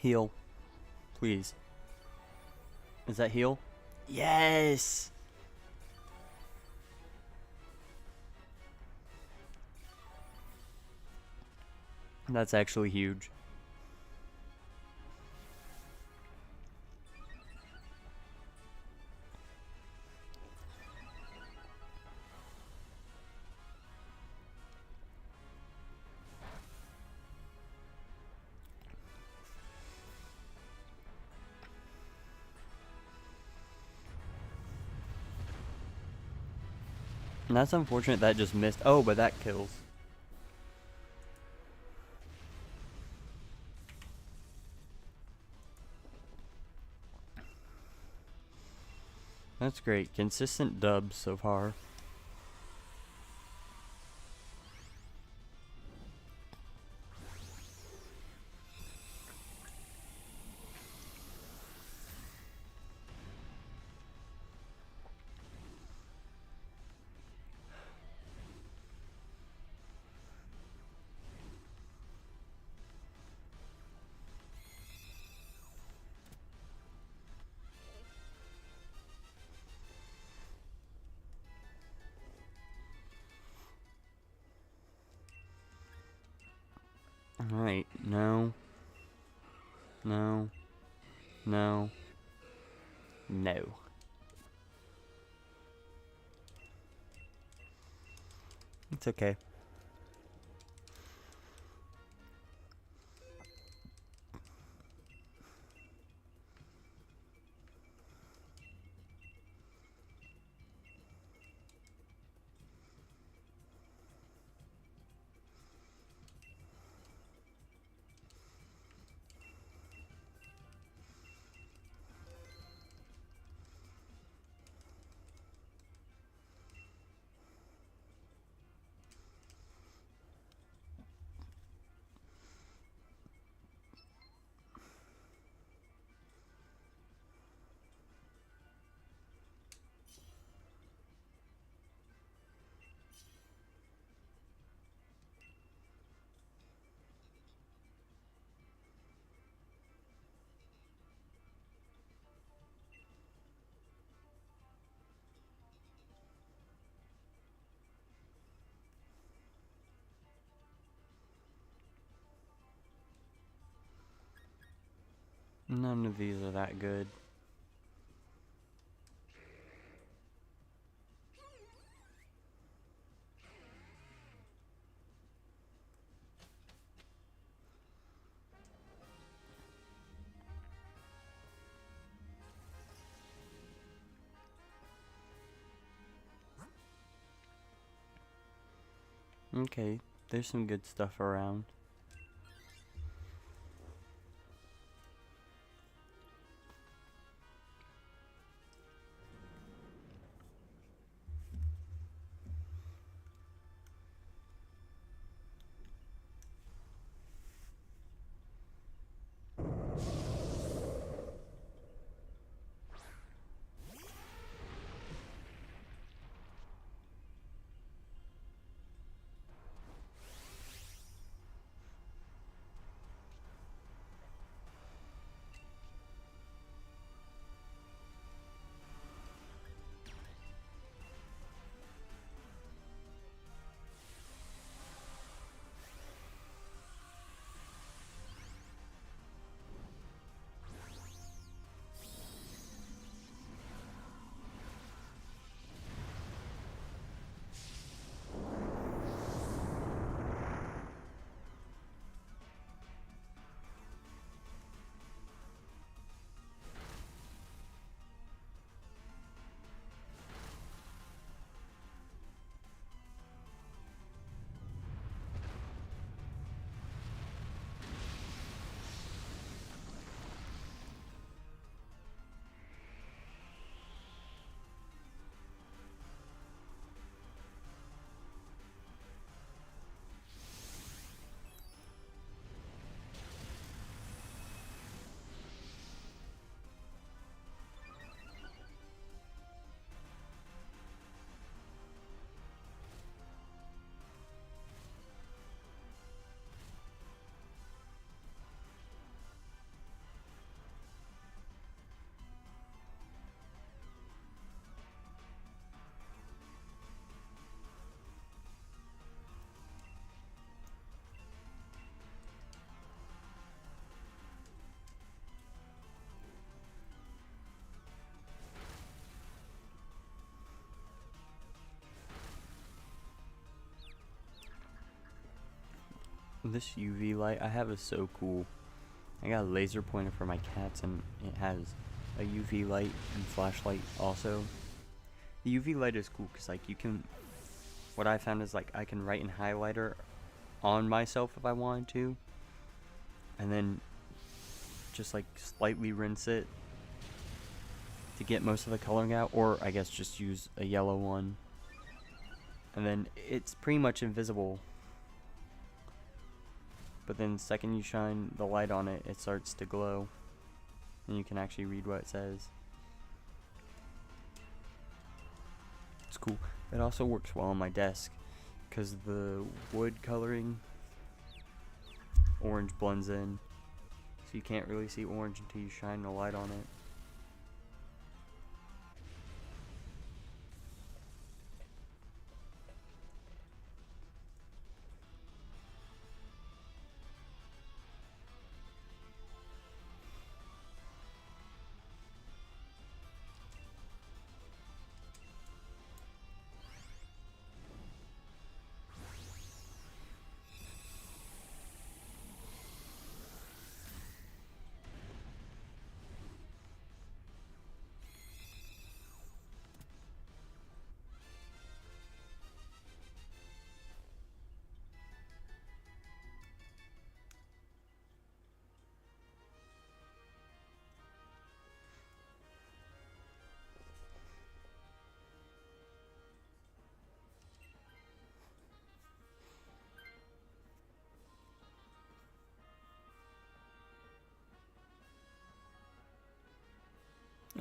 Heal. Please. Is that heal? Yes! That's actually huge. And that's unfortunate that just missed. Oh, but that kills. That's great. Consistent dubs so far. Alright, no. No. No. No. It's okay. None of these are that good. Okay, there's some good stuff around. This UV light I have is so cool. I got a laser pointer for my cats and it has a UV light and flashlight also. The UV light is cool because like you can what I found is like I can write in highlighter on myself if I wanted to, and then just like slightly rinse it to get most of the coloring out, or I guess just use a yellow one, and then it's pretty much invisible. But then the second you shine the light on it, it starts to glow, and you can actually read what it says. It's cool. It also works well on my desk because the wood coloring orange blends in, so you can't really see orange until you shine the light on it.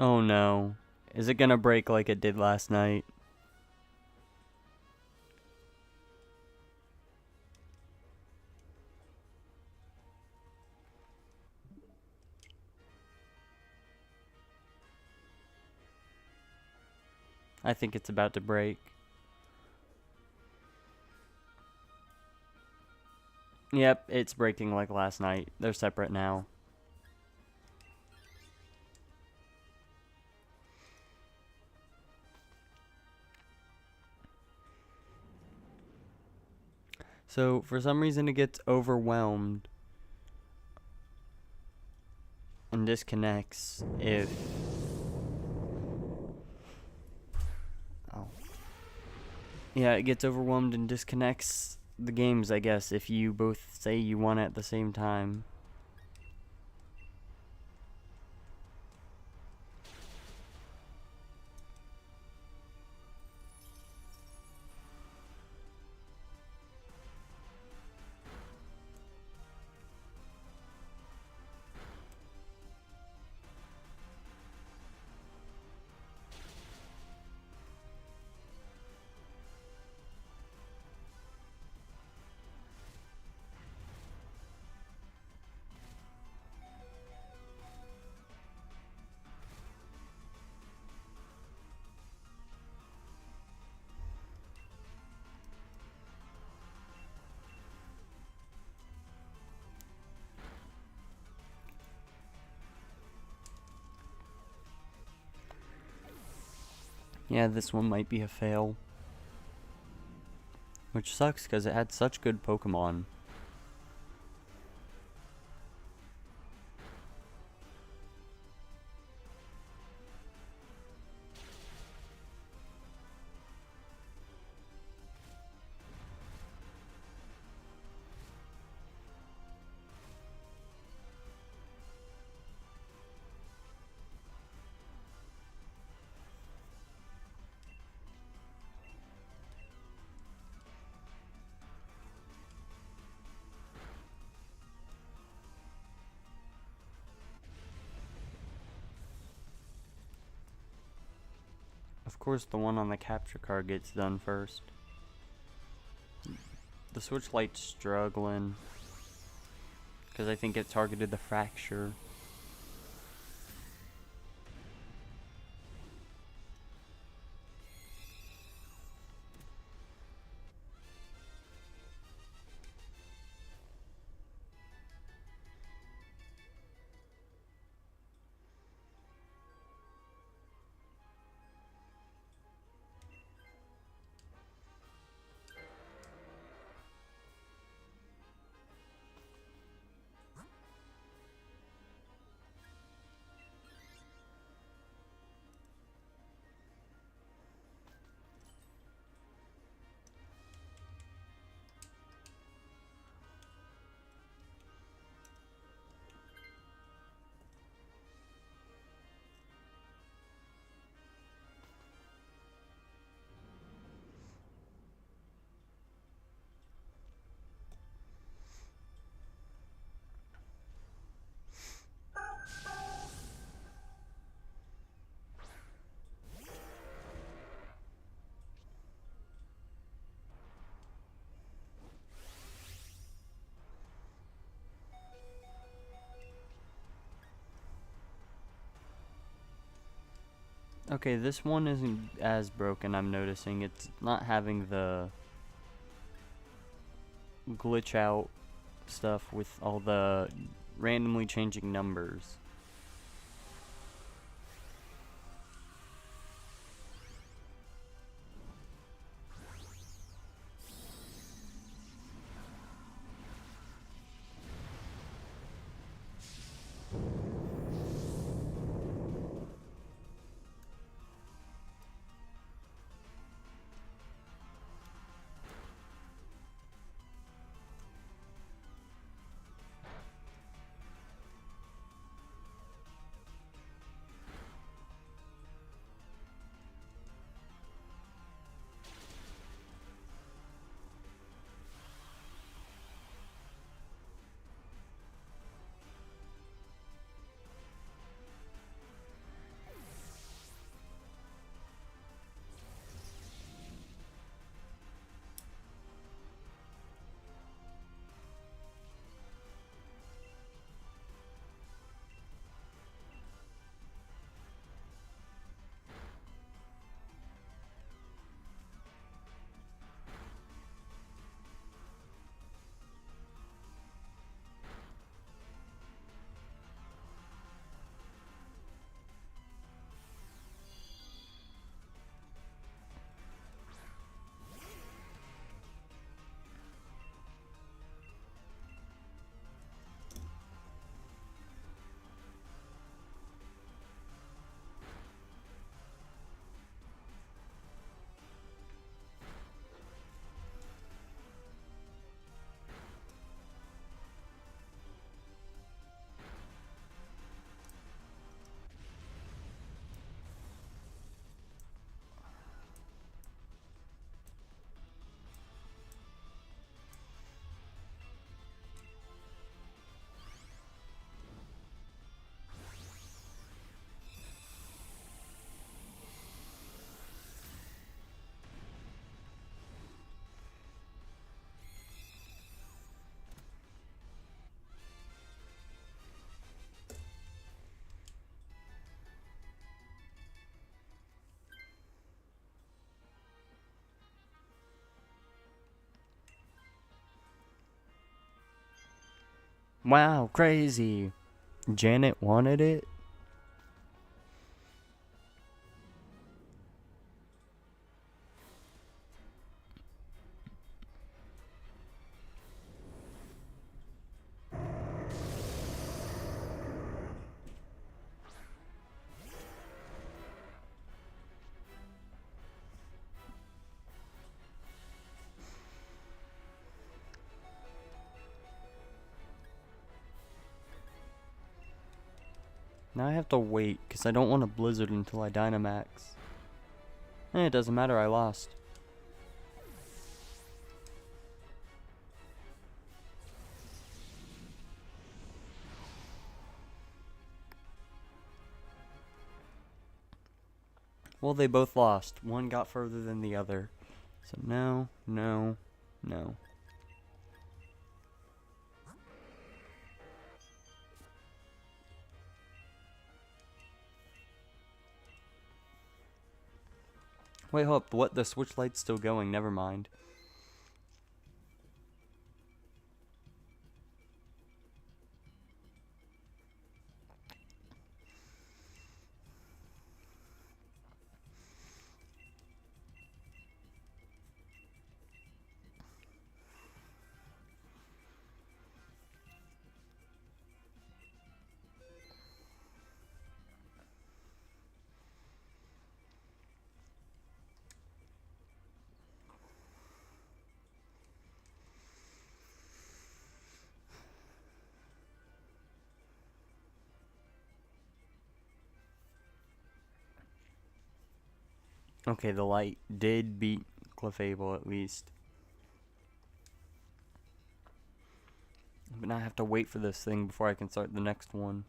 Oh no. Is it gonna break like it did last night? I think it's about to break. Yep, it's breaking like last night. They're separate now. So, for some reason it gets overwhelmed and disconnects if... Oh. Yeah, it gets overwhelmed and disconnects the games, I guess, if you both say you want it at the same time. Yeah, this one might be a fail. Which sucks because it had such good Pokemon. Of course, the one on the capture card gets done first. The Switch Lite's struggling because I think it targeted the fracture. Okay, this one isn't as broken, I'm noticing. It's not having the glitch out stuff with all the randomly changing numbers. Wow, crazy. Janet wanted it? Now I have to wait, because I don't want a blizzard until I Dynamax. It doesn't matter, I lost. Well, they both lost. One got further than the other. So no, no, no. Wait, hold up. What? The switch light's still going. Never mind. Okay, the light did beat Clefable at least. But now I have to wait for this thing before I can start the next one.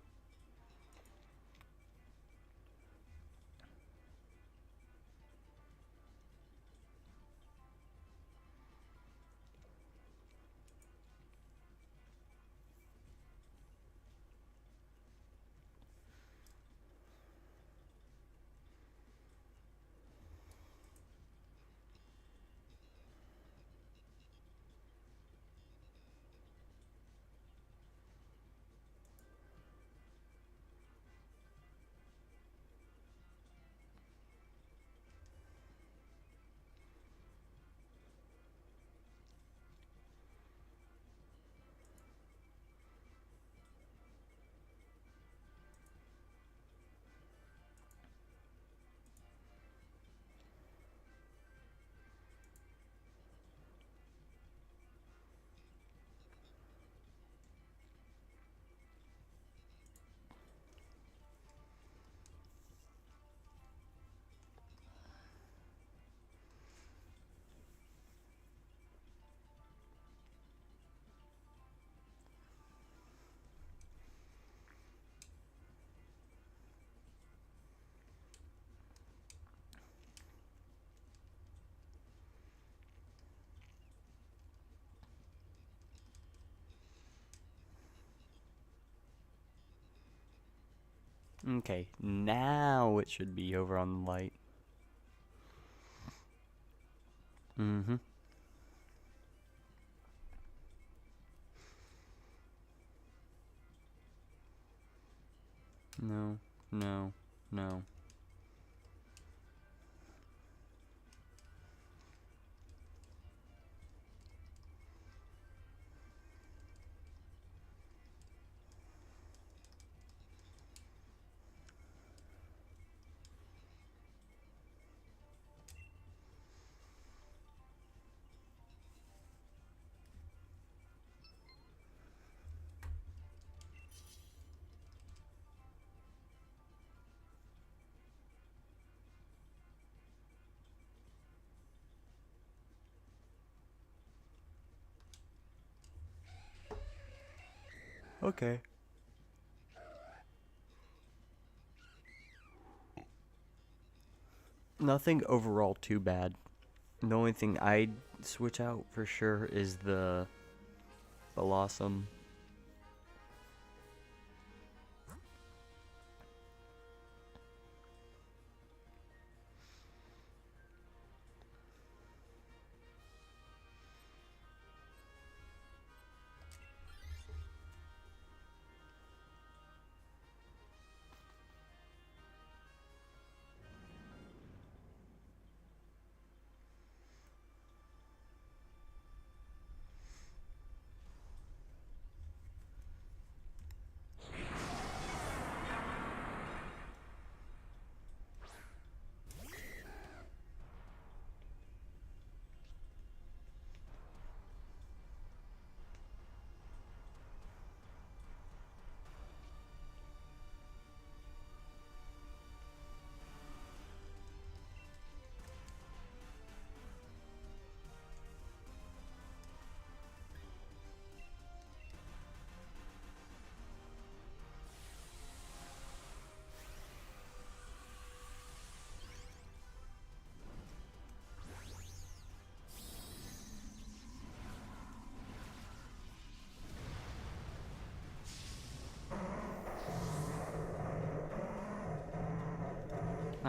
Okay, now it should be over on the light. Mm-hmm. No, no, no. Okay. Nothing overall too bad. The only thing I'd switch out for sure is the Blossom.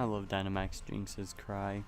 I love Dynamax Jinx's cry.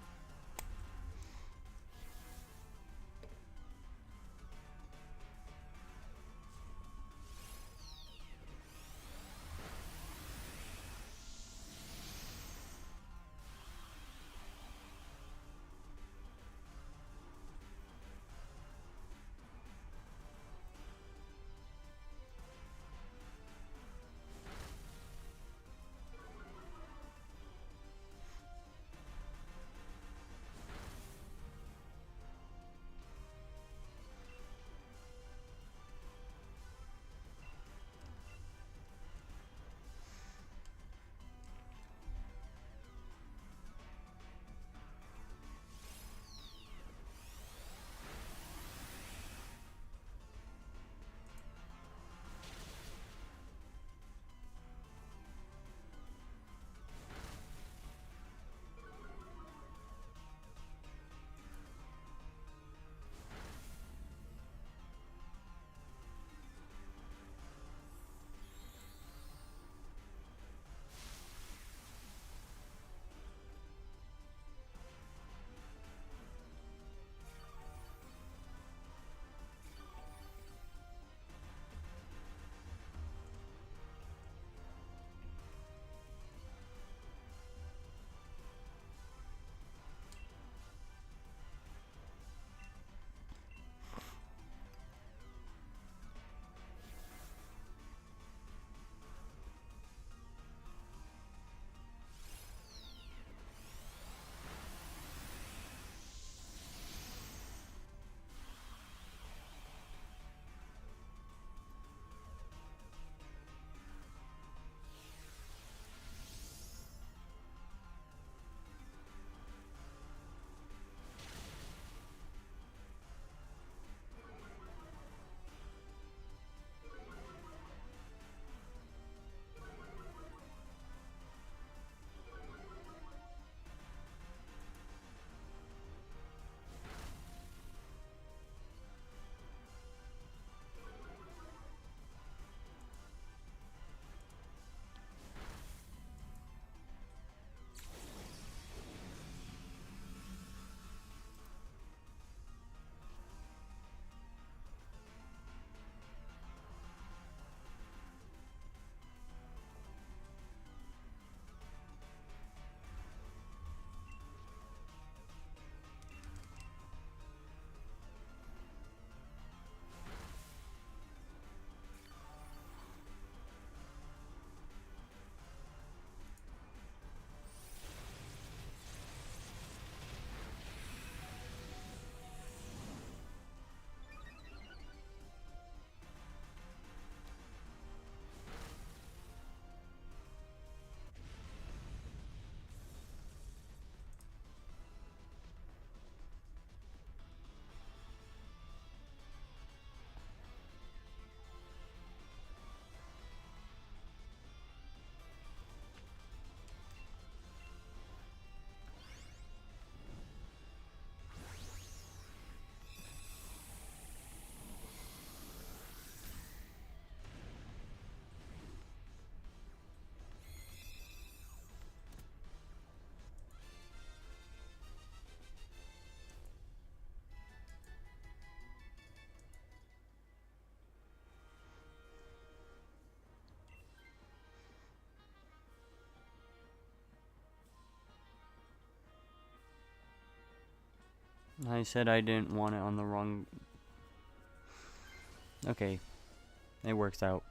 I said I didn't want it on the wrong... Okay. It works out.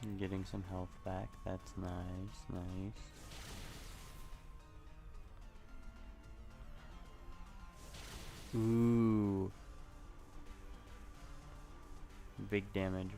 I'm getting some health back. That's nice, nice. Ooh. Big damage.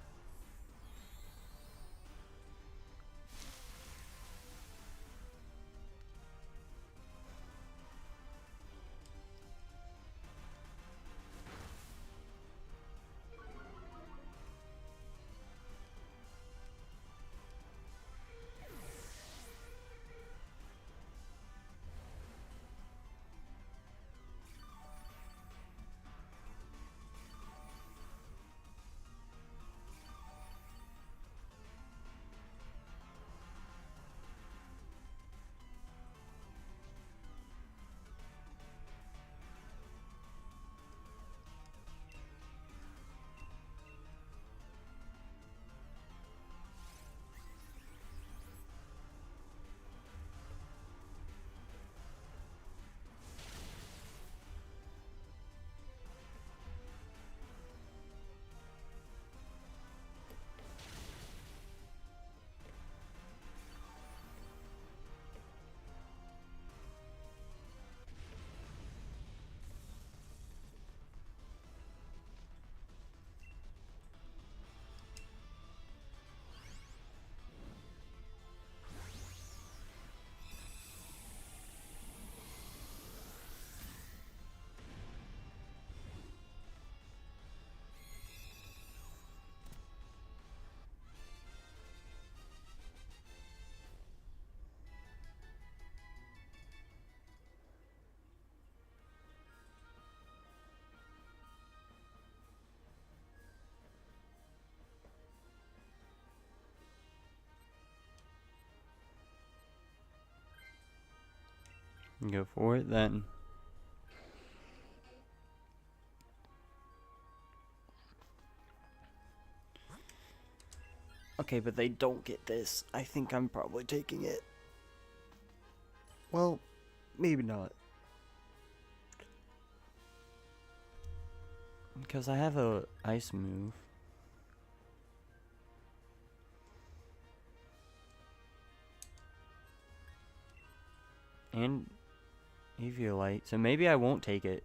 Go for it then. Okay, but they don't get this. I think I'm probably taking it. Well, maybe not. Because I have a ice move. And Eviolite, so maybe I won't take it.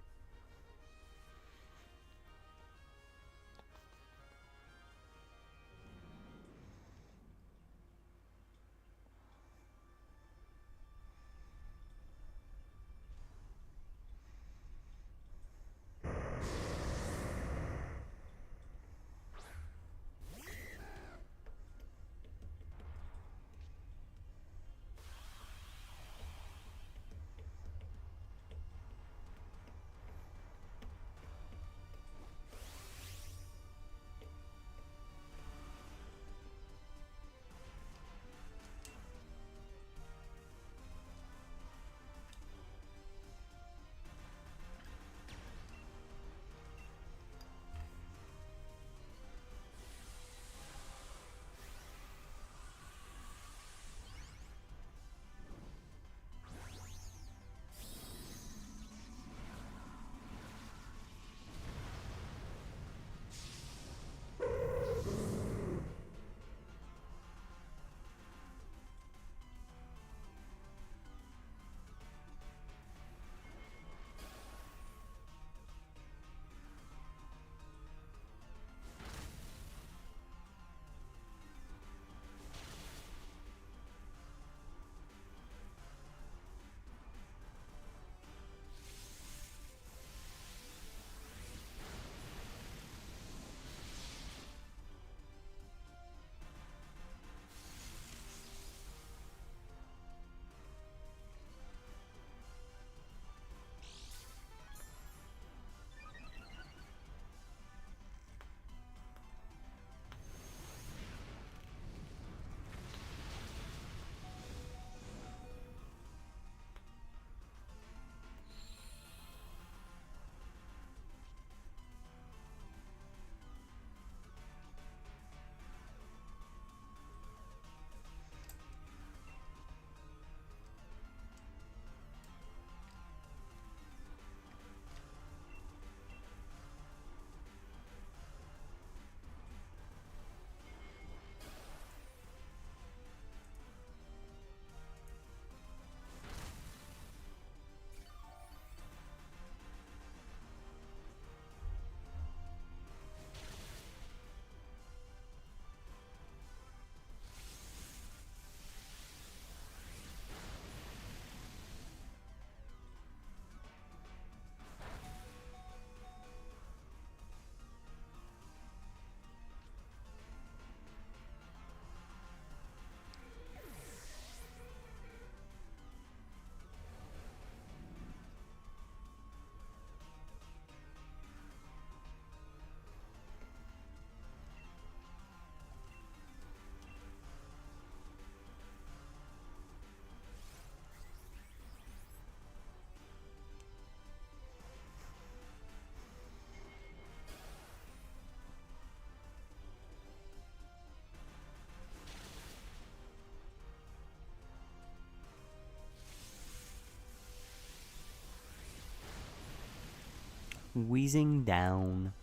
wheezing down.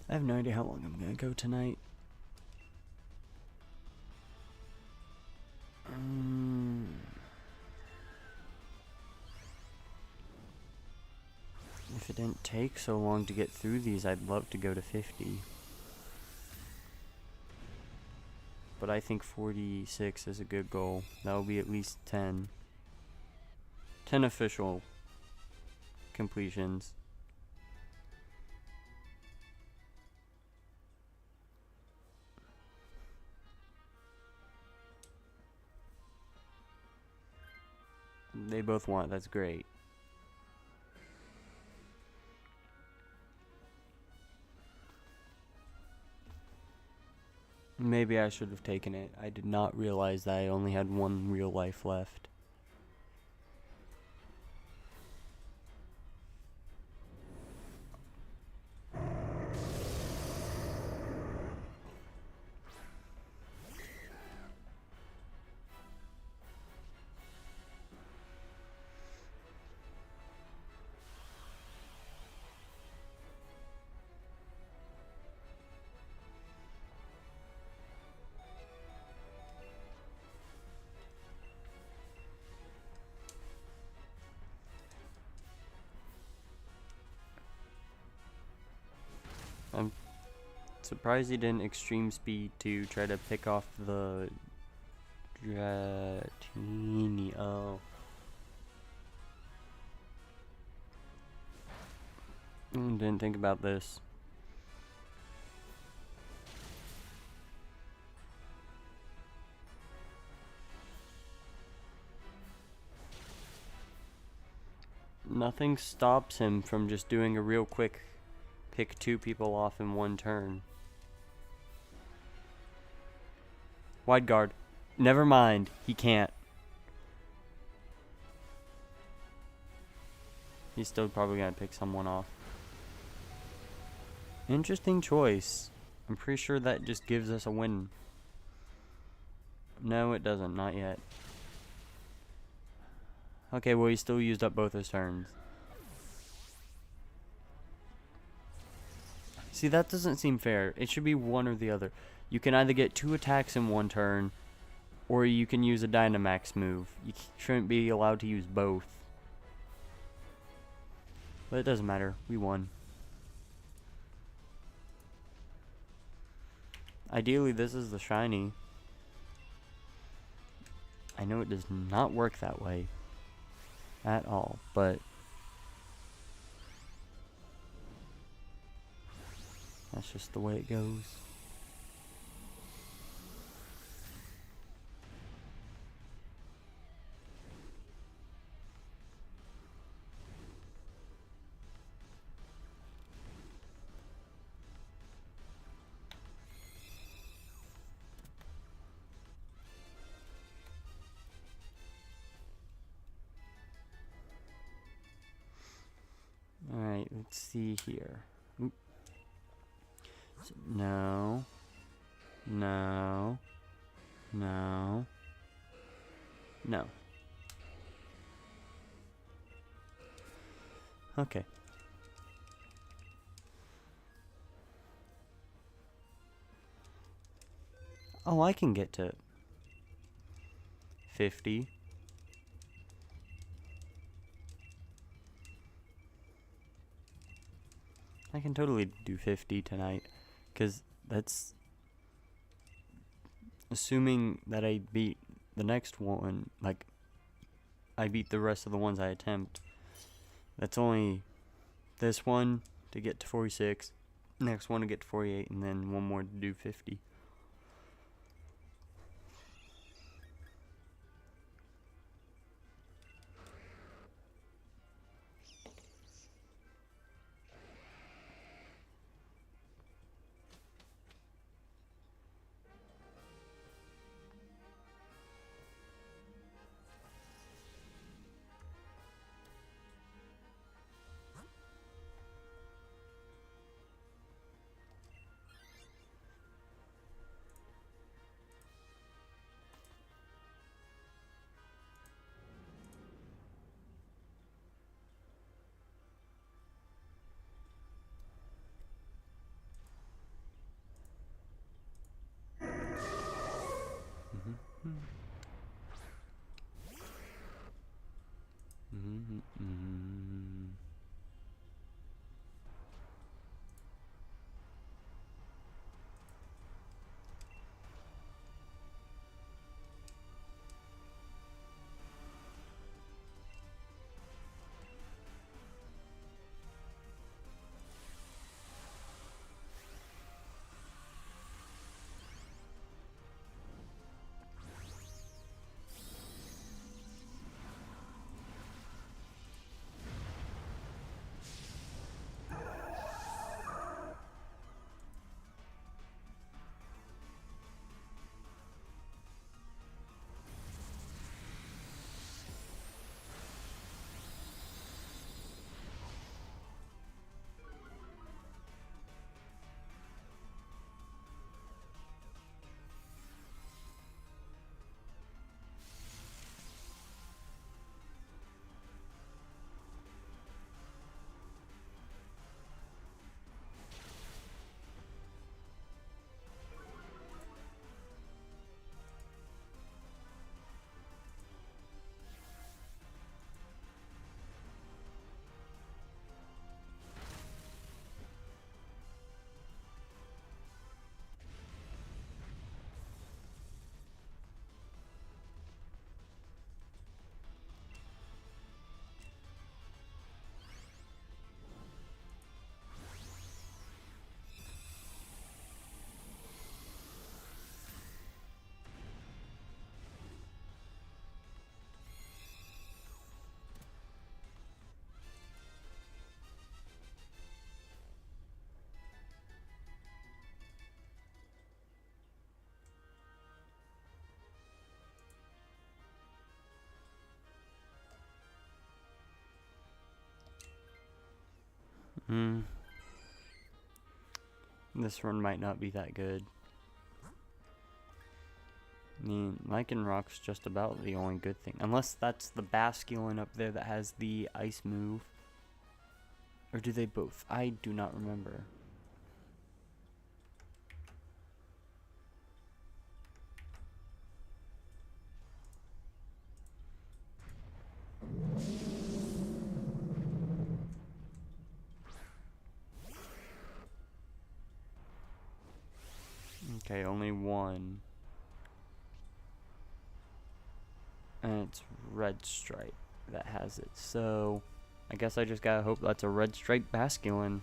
I have no idea how long I'm gonna go tonight. If it didn't take so long to get through these, I'd love to go to 50. But I think 46 is a good goal. That will be at least 10. 10 official completions. They both want, that's great. Maybe I should have taken it. I did not realize that I only had one real life left. I'm surprised he didn't extreme speed to try to pick off the Dratini. Oh. Didn't think about this. Nothing stops him from just doing a real quick pick 2 people off in one turn. Wide guard. Never mind. He can't. He's still probably gonna pick someone off. Interesting choice. I'm pretty sure that just gives us a win. No, it doesn't. Not yet. Okay, well, he still used up both his turns. See, that doesn't seem fair. It should be one or the other. You can either get 2 attacks in one turn, or you can use a Dynamax move. You shouldn't be allowed to use both. But it doesn't matter. We won. Ideally, this is the shiny. I know it does not work that way at all, but that's just the way it goes. Alright, let's see here. Oop. So, no. No. No. No. Okay. Oh, I can get to 50. I can totally do 50 tonight, because that's assuming that I beat the next one, like, I beat the rest of the ones I attempt. That's only this one to get to 46, next one to get to 48, and then one more to do 50. This run might not be that good. I mean, Lycan Rock's just about the only good thing. Unless that's the Basculin up there that has the ice move. Or do they both? I do not remember. Okay, only one. And it's Red Stripe that has it. So, I guess I just gotta hope that's a Red Stripe Basculin.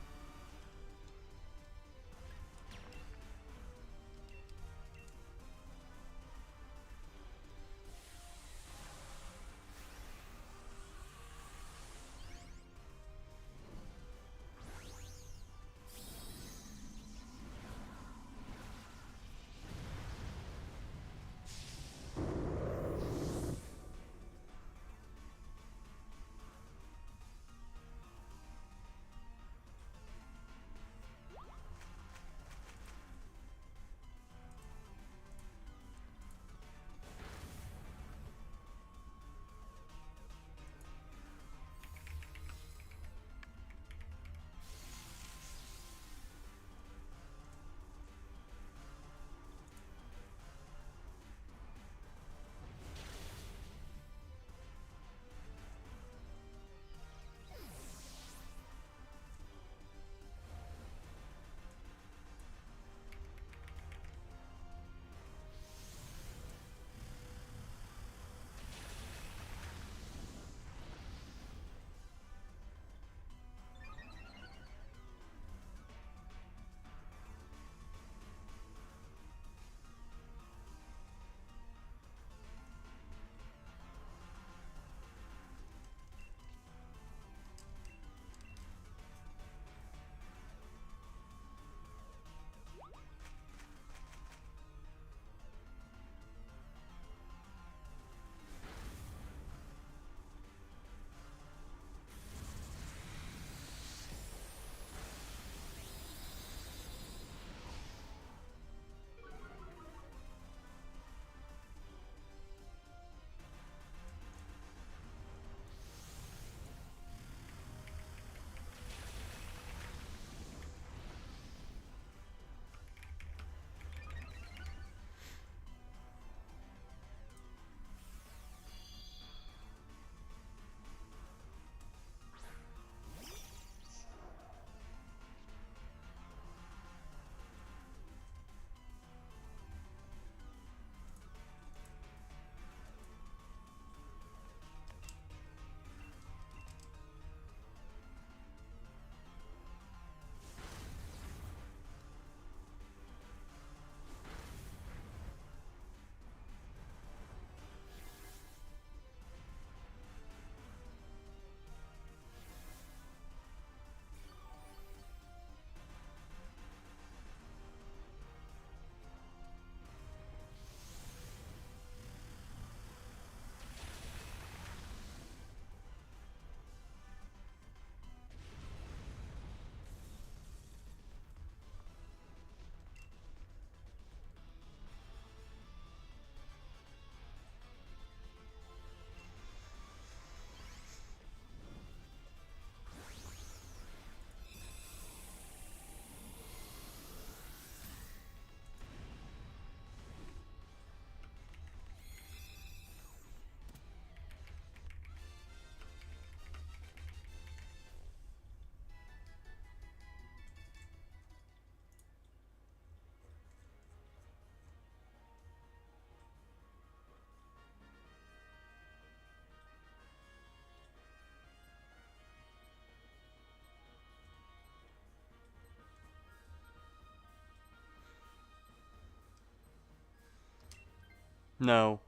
No.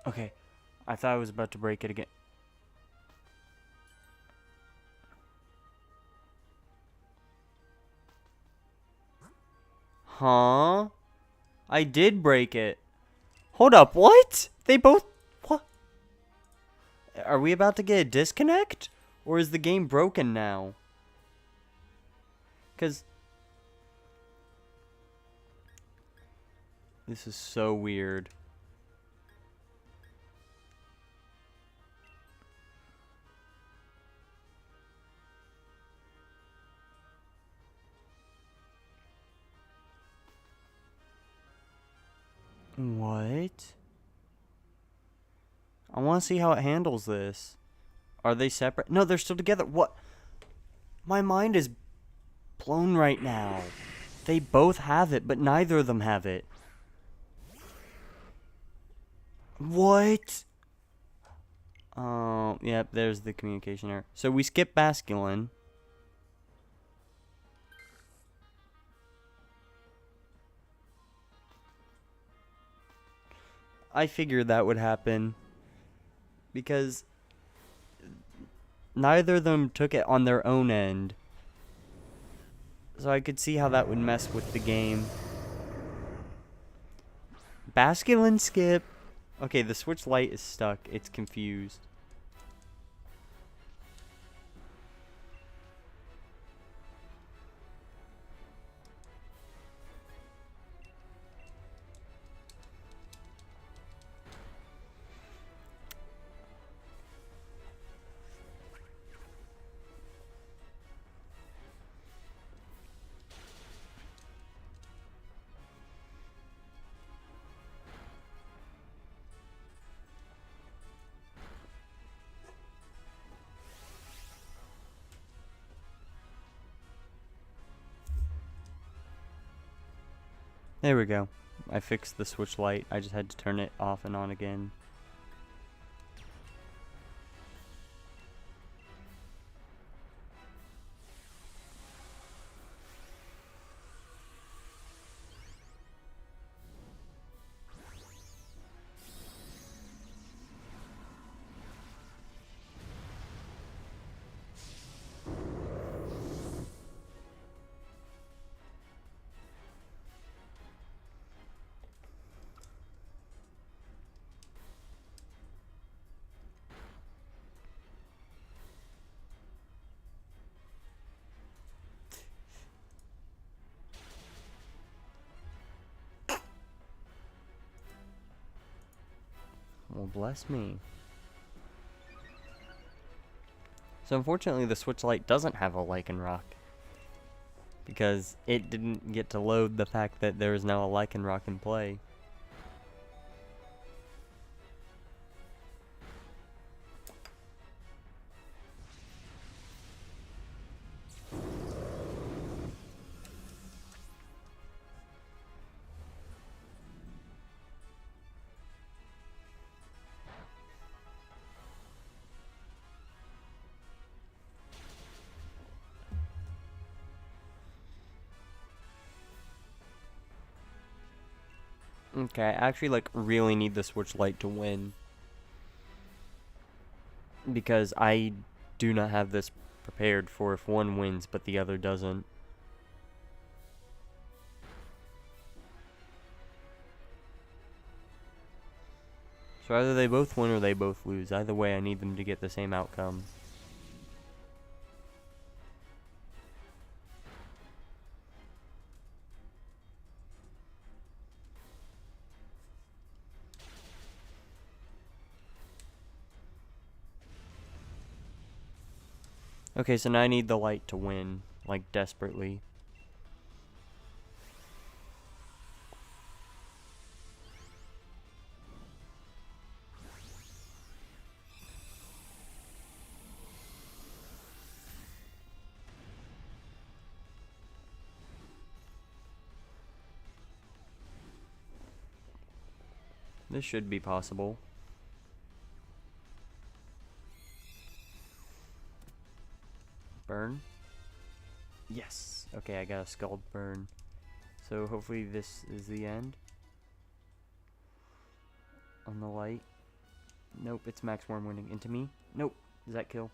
Okay. I thought I was about to break it again. Huh? I did break it. Hold up, what? They both... What? Are we about to get a disconnect? Or is the game broken now? Because this is so weird. What? I want to see how it handles this. Are they separate? No, they're still together. What? My mind is blown right now. They both have it, but neither of them have it. What? Oh, yep, there's the communication error. So we skip Basculin. I figured that would happen. Because neither of them took it on their own end. So I could see how that would mess with the game. Basculin skip. Okay, the switch light is stuck. It's confused. There we go. I fixed the switch light. I just had to turn it off and on again. Well, bless me. So unfortunately the switch light doesn't have a Lycanroc. Because it didn't get to load the fact that there is now a Lycanroc in play. Okay, I actually really need the switch light to win. Because I do not have this prepared for if one wins but the other doesn't. So either they both win or they both lose. Either way, I need them to get the same outcome. Okay, so now I need the light to win, desperately. This should be possible. Burn? Yes. Okay, I got a Scald Burn. So hopefully this is the end. On the light. Nope, it's Max Worm winning. Into me? Nope. Does that kill?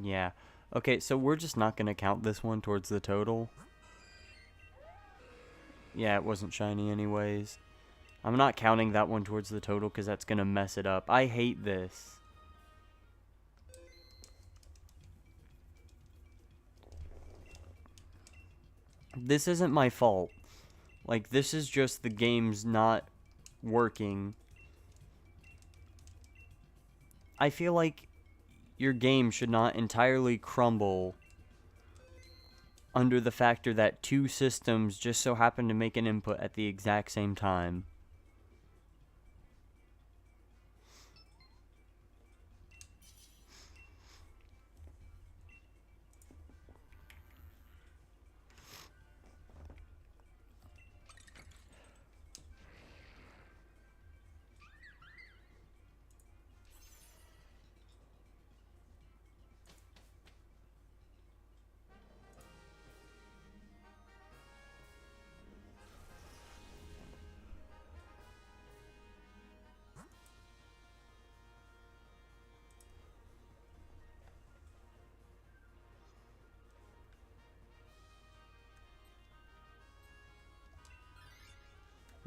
Yeah. Okay, so we're just not going to count this one towards the total. Yeah, it wasn't shiny anyways. I'm not counting that one towards the total because that's going to mess it up. I hate this. This isn't my fault. Like, this is just the game's not working. I feel like your game should not entirely crumble under the factor that two systems just so happen to make an input at the exact same time.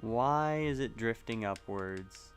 Why is it drifting upwards?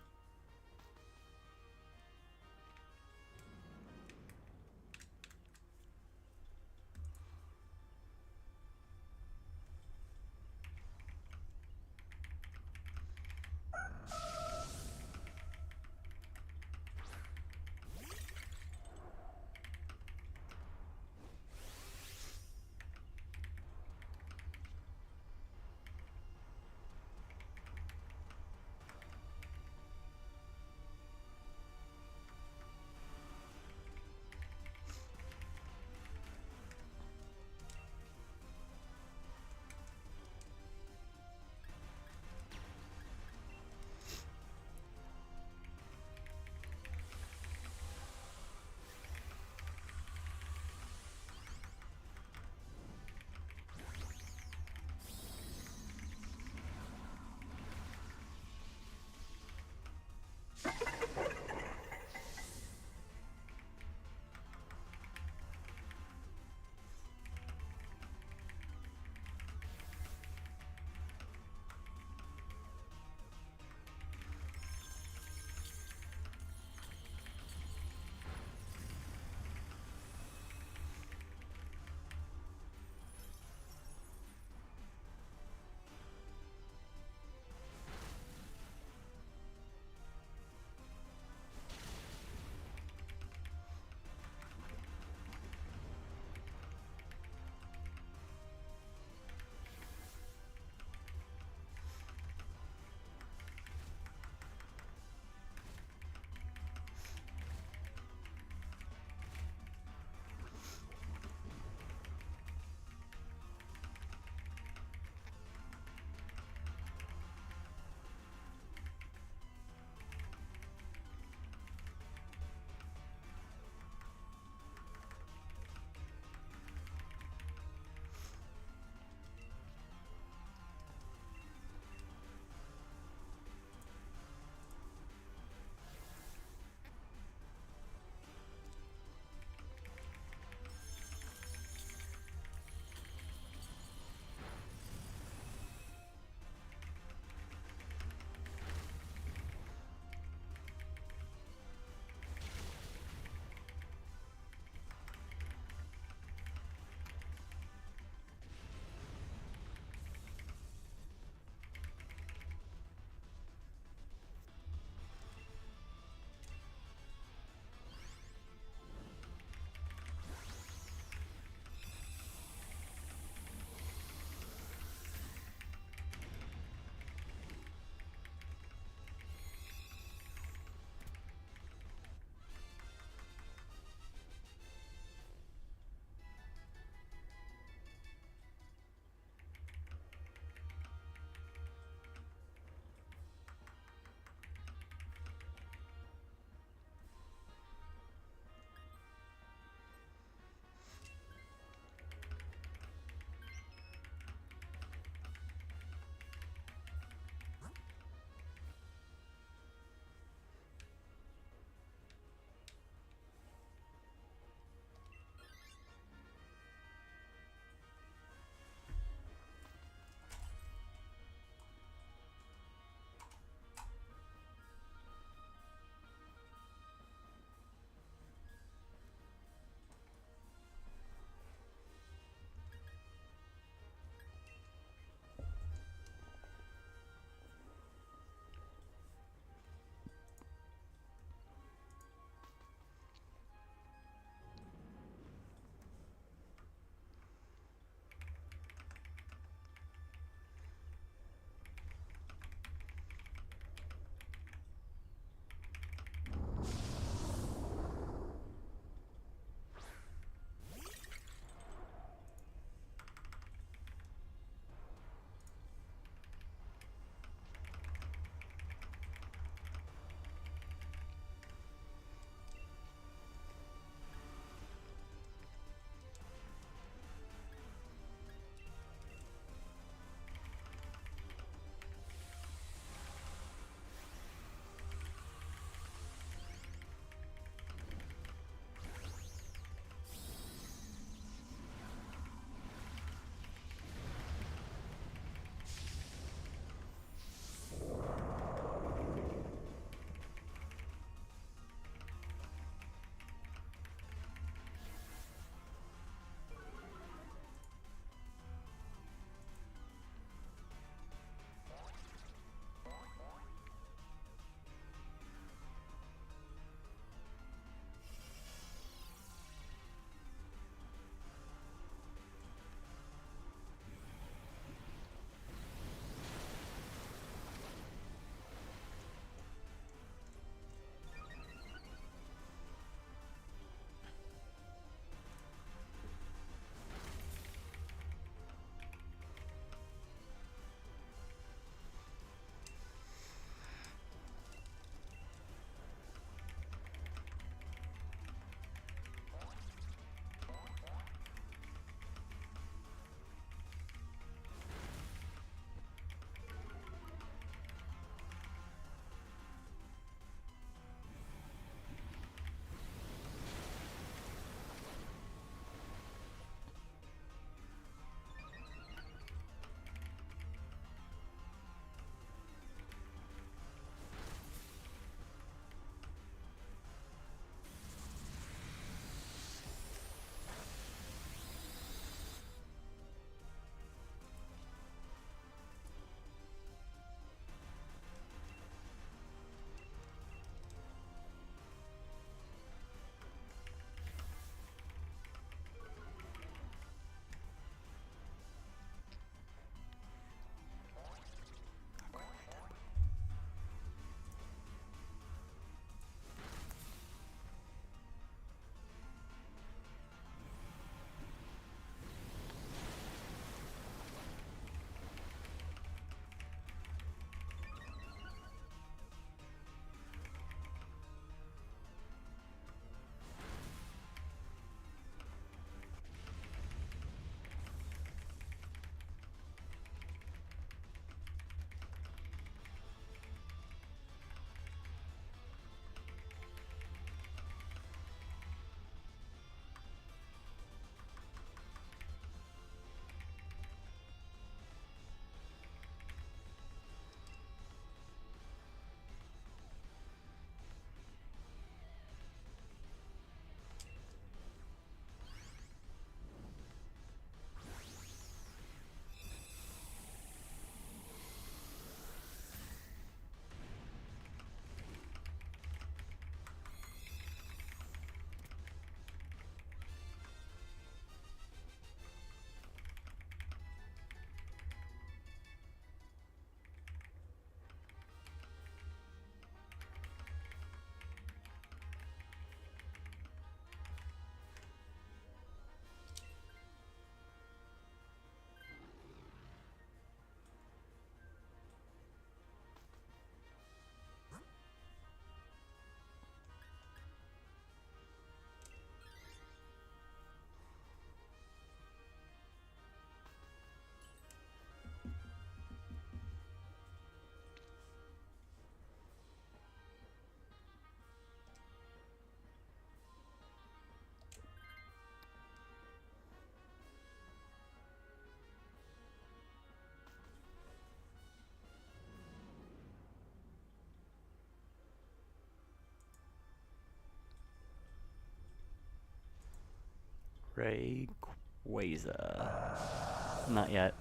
Rayquaza. Not yet.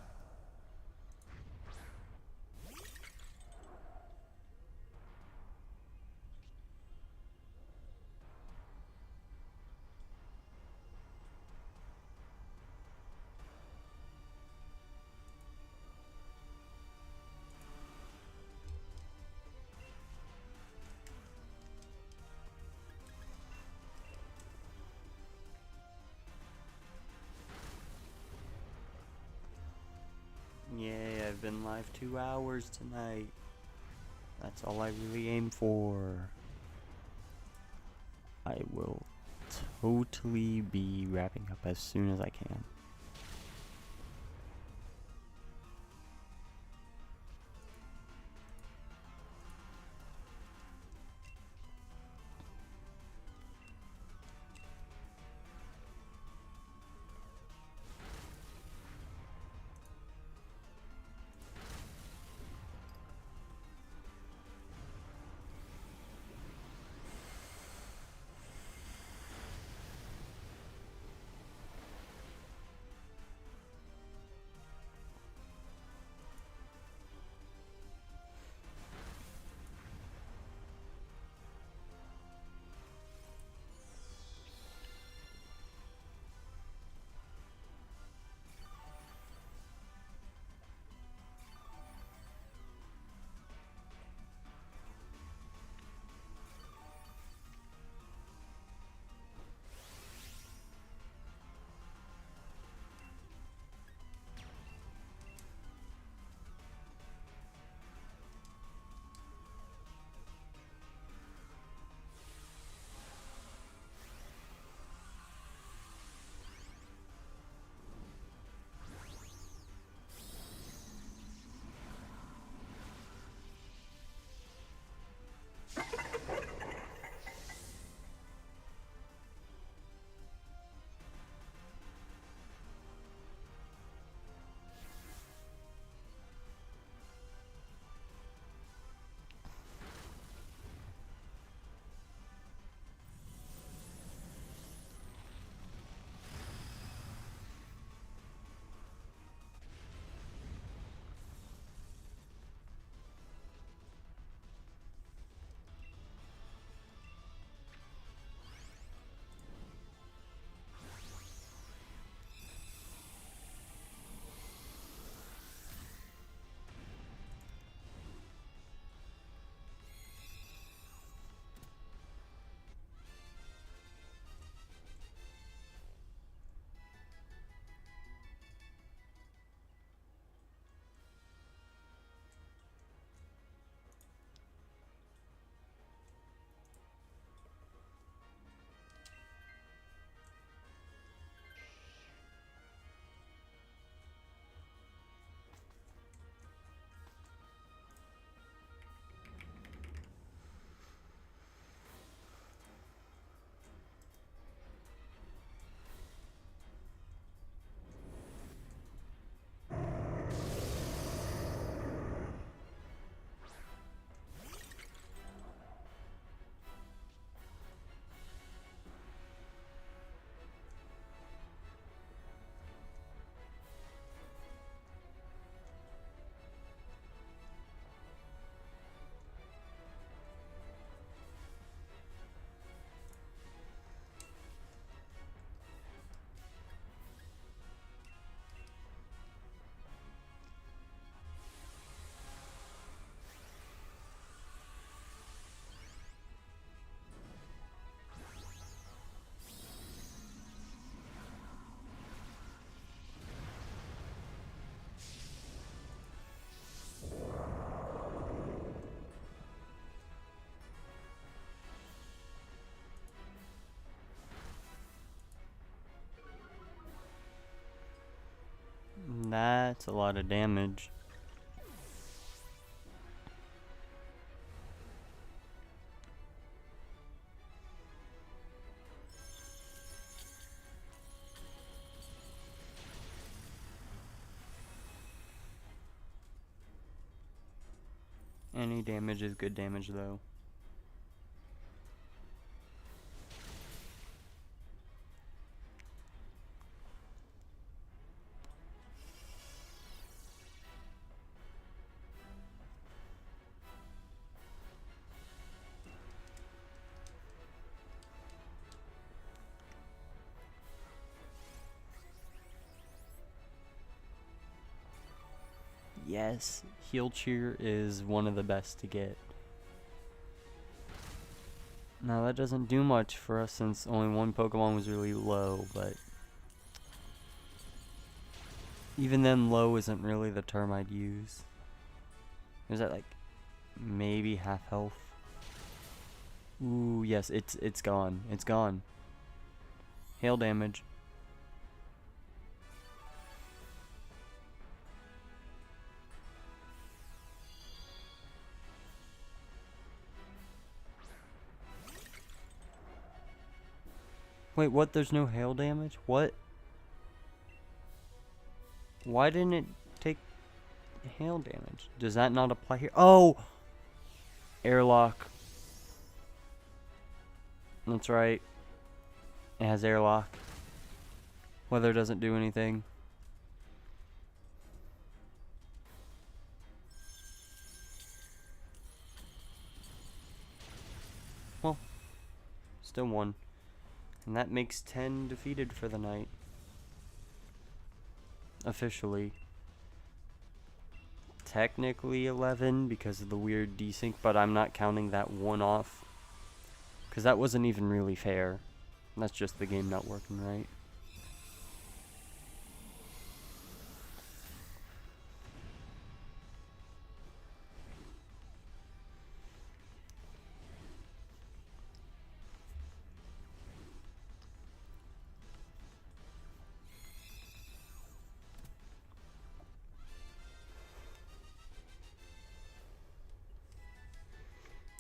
Yay, I've been live 2 hours tonight. That's all I really aim for. I will totally be wrapping up as soon as I can. That's a lot of damage. Any damage is good damage though. yes, Heal Cheer is one of the best to get. Now that doesn't do much for us since only one Pokemon was really low, but even then low isn't really the term I'd use. Is that like maybe half health? Ooh, yes, it's gone. It's gone. Hail damage. Wait, what? There's no hail damage? What? Why didn't it take hail damage? Does that not apply here? Oh! Airlock. That's right. It has airlock. Weather doesn't do anything. Well, still one. And that makes 10 defeated for the night. Officially. Technically 11 because of the weird desync, but I'm not counting that one off. Because that wasn't even really fair. That's just the game not working right.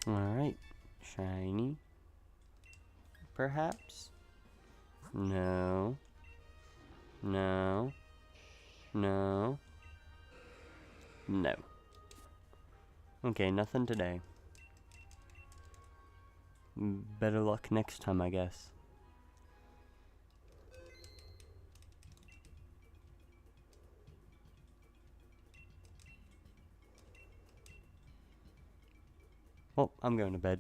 Alright. Shiny. Perhaps? No. No. No. No. Okay, nothing today. Better luck next time, I guess. Well, I'm going to bed.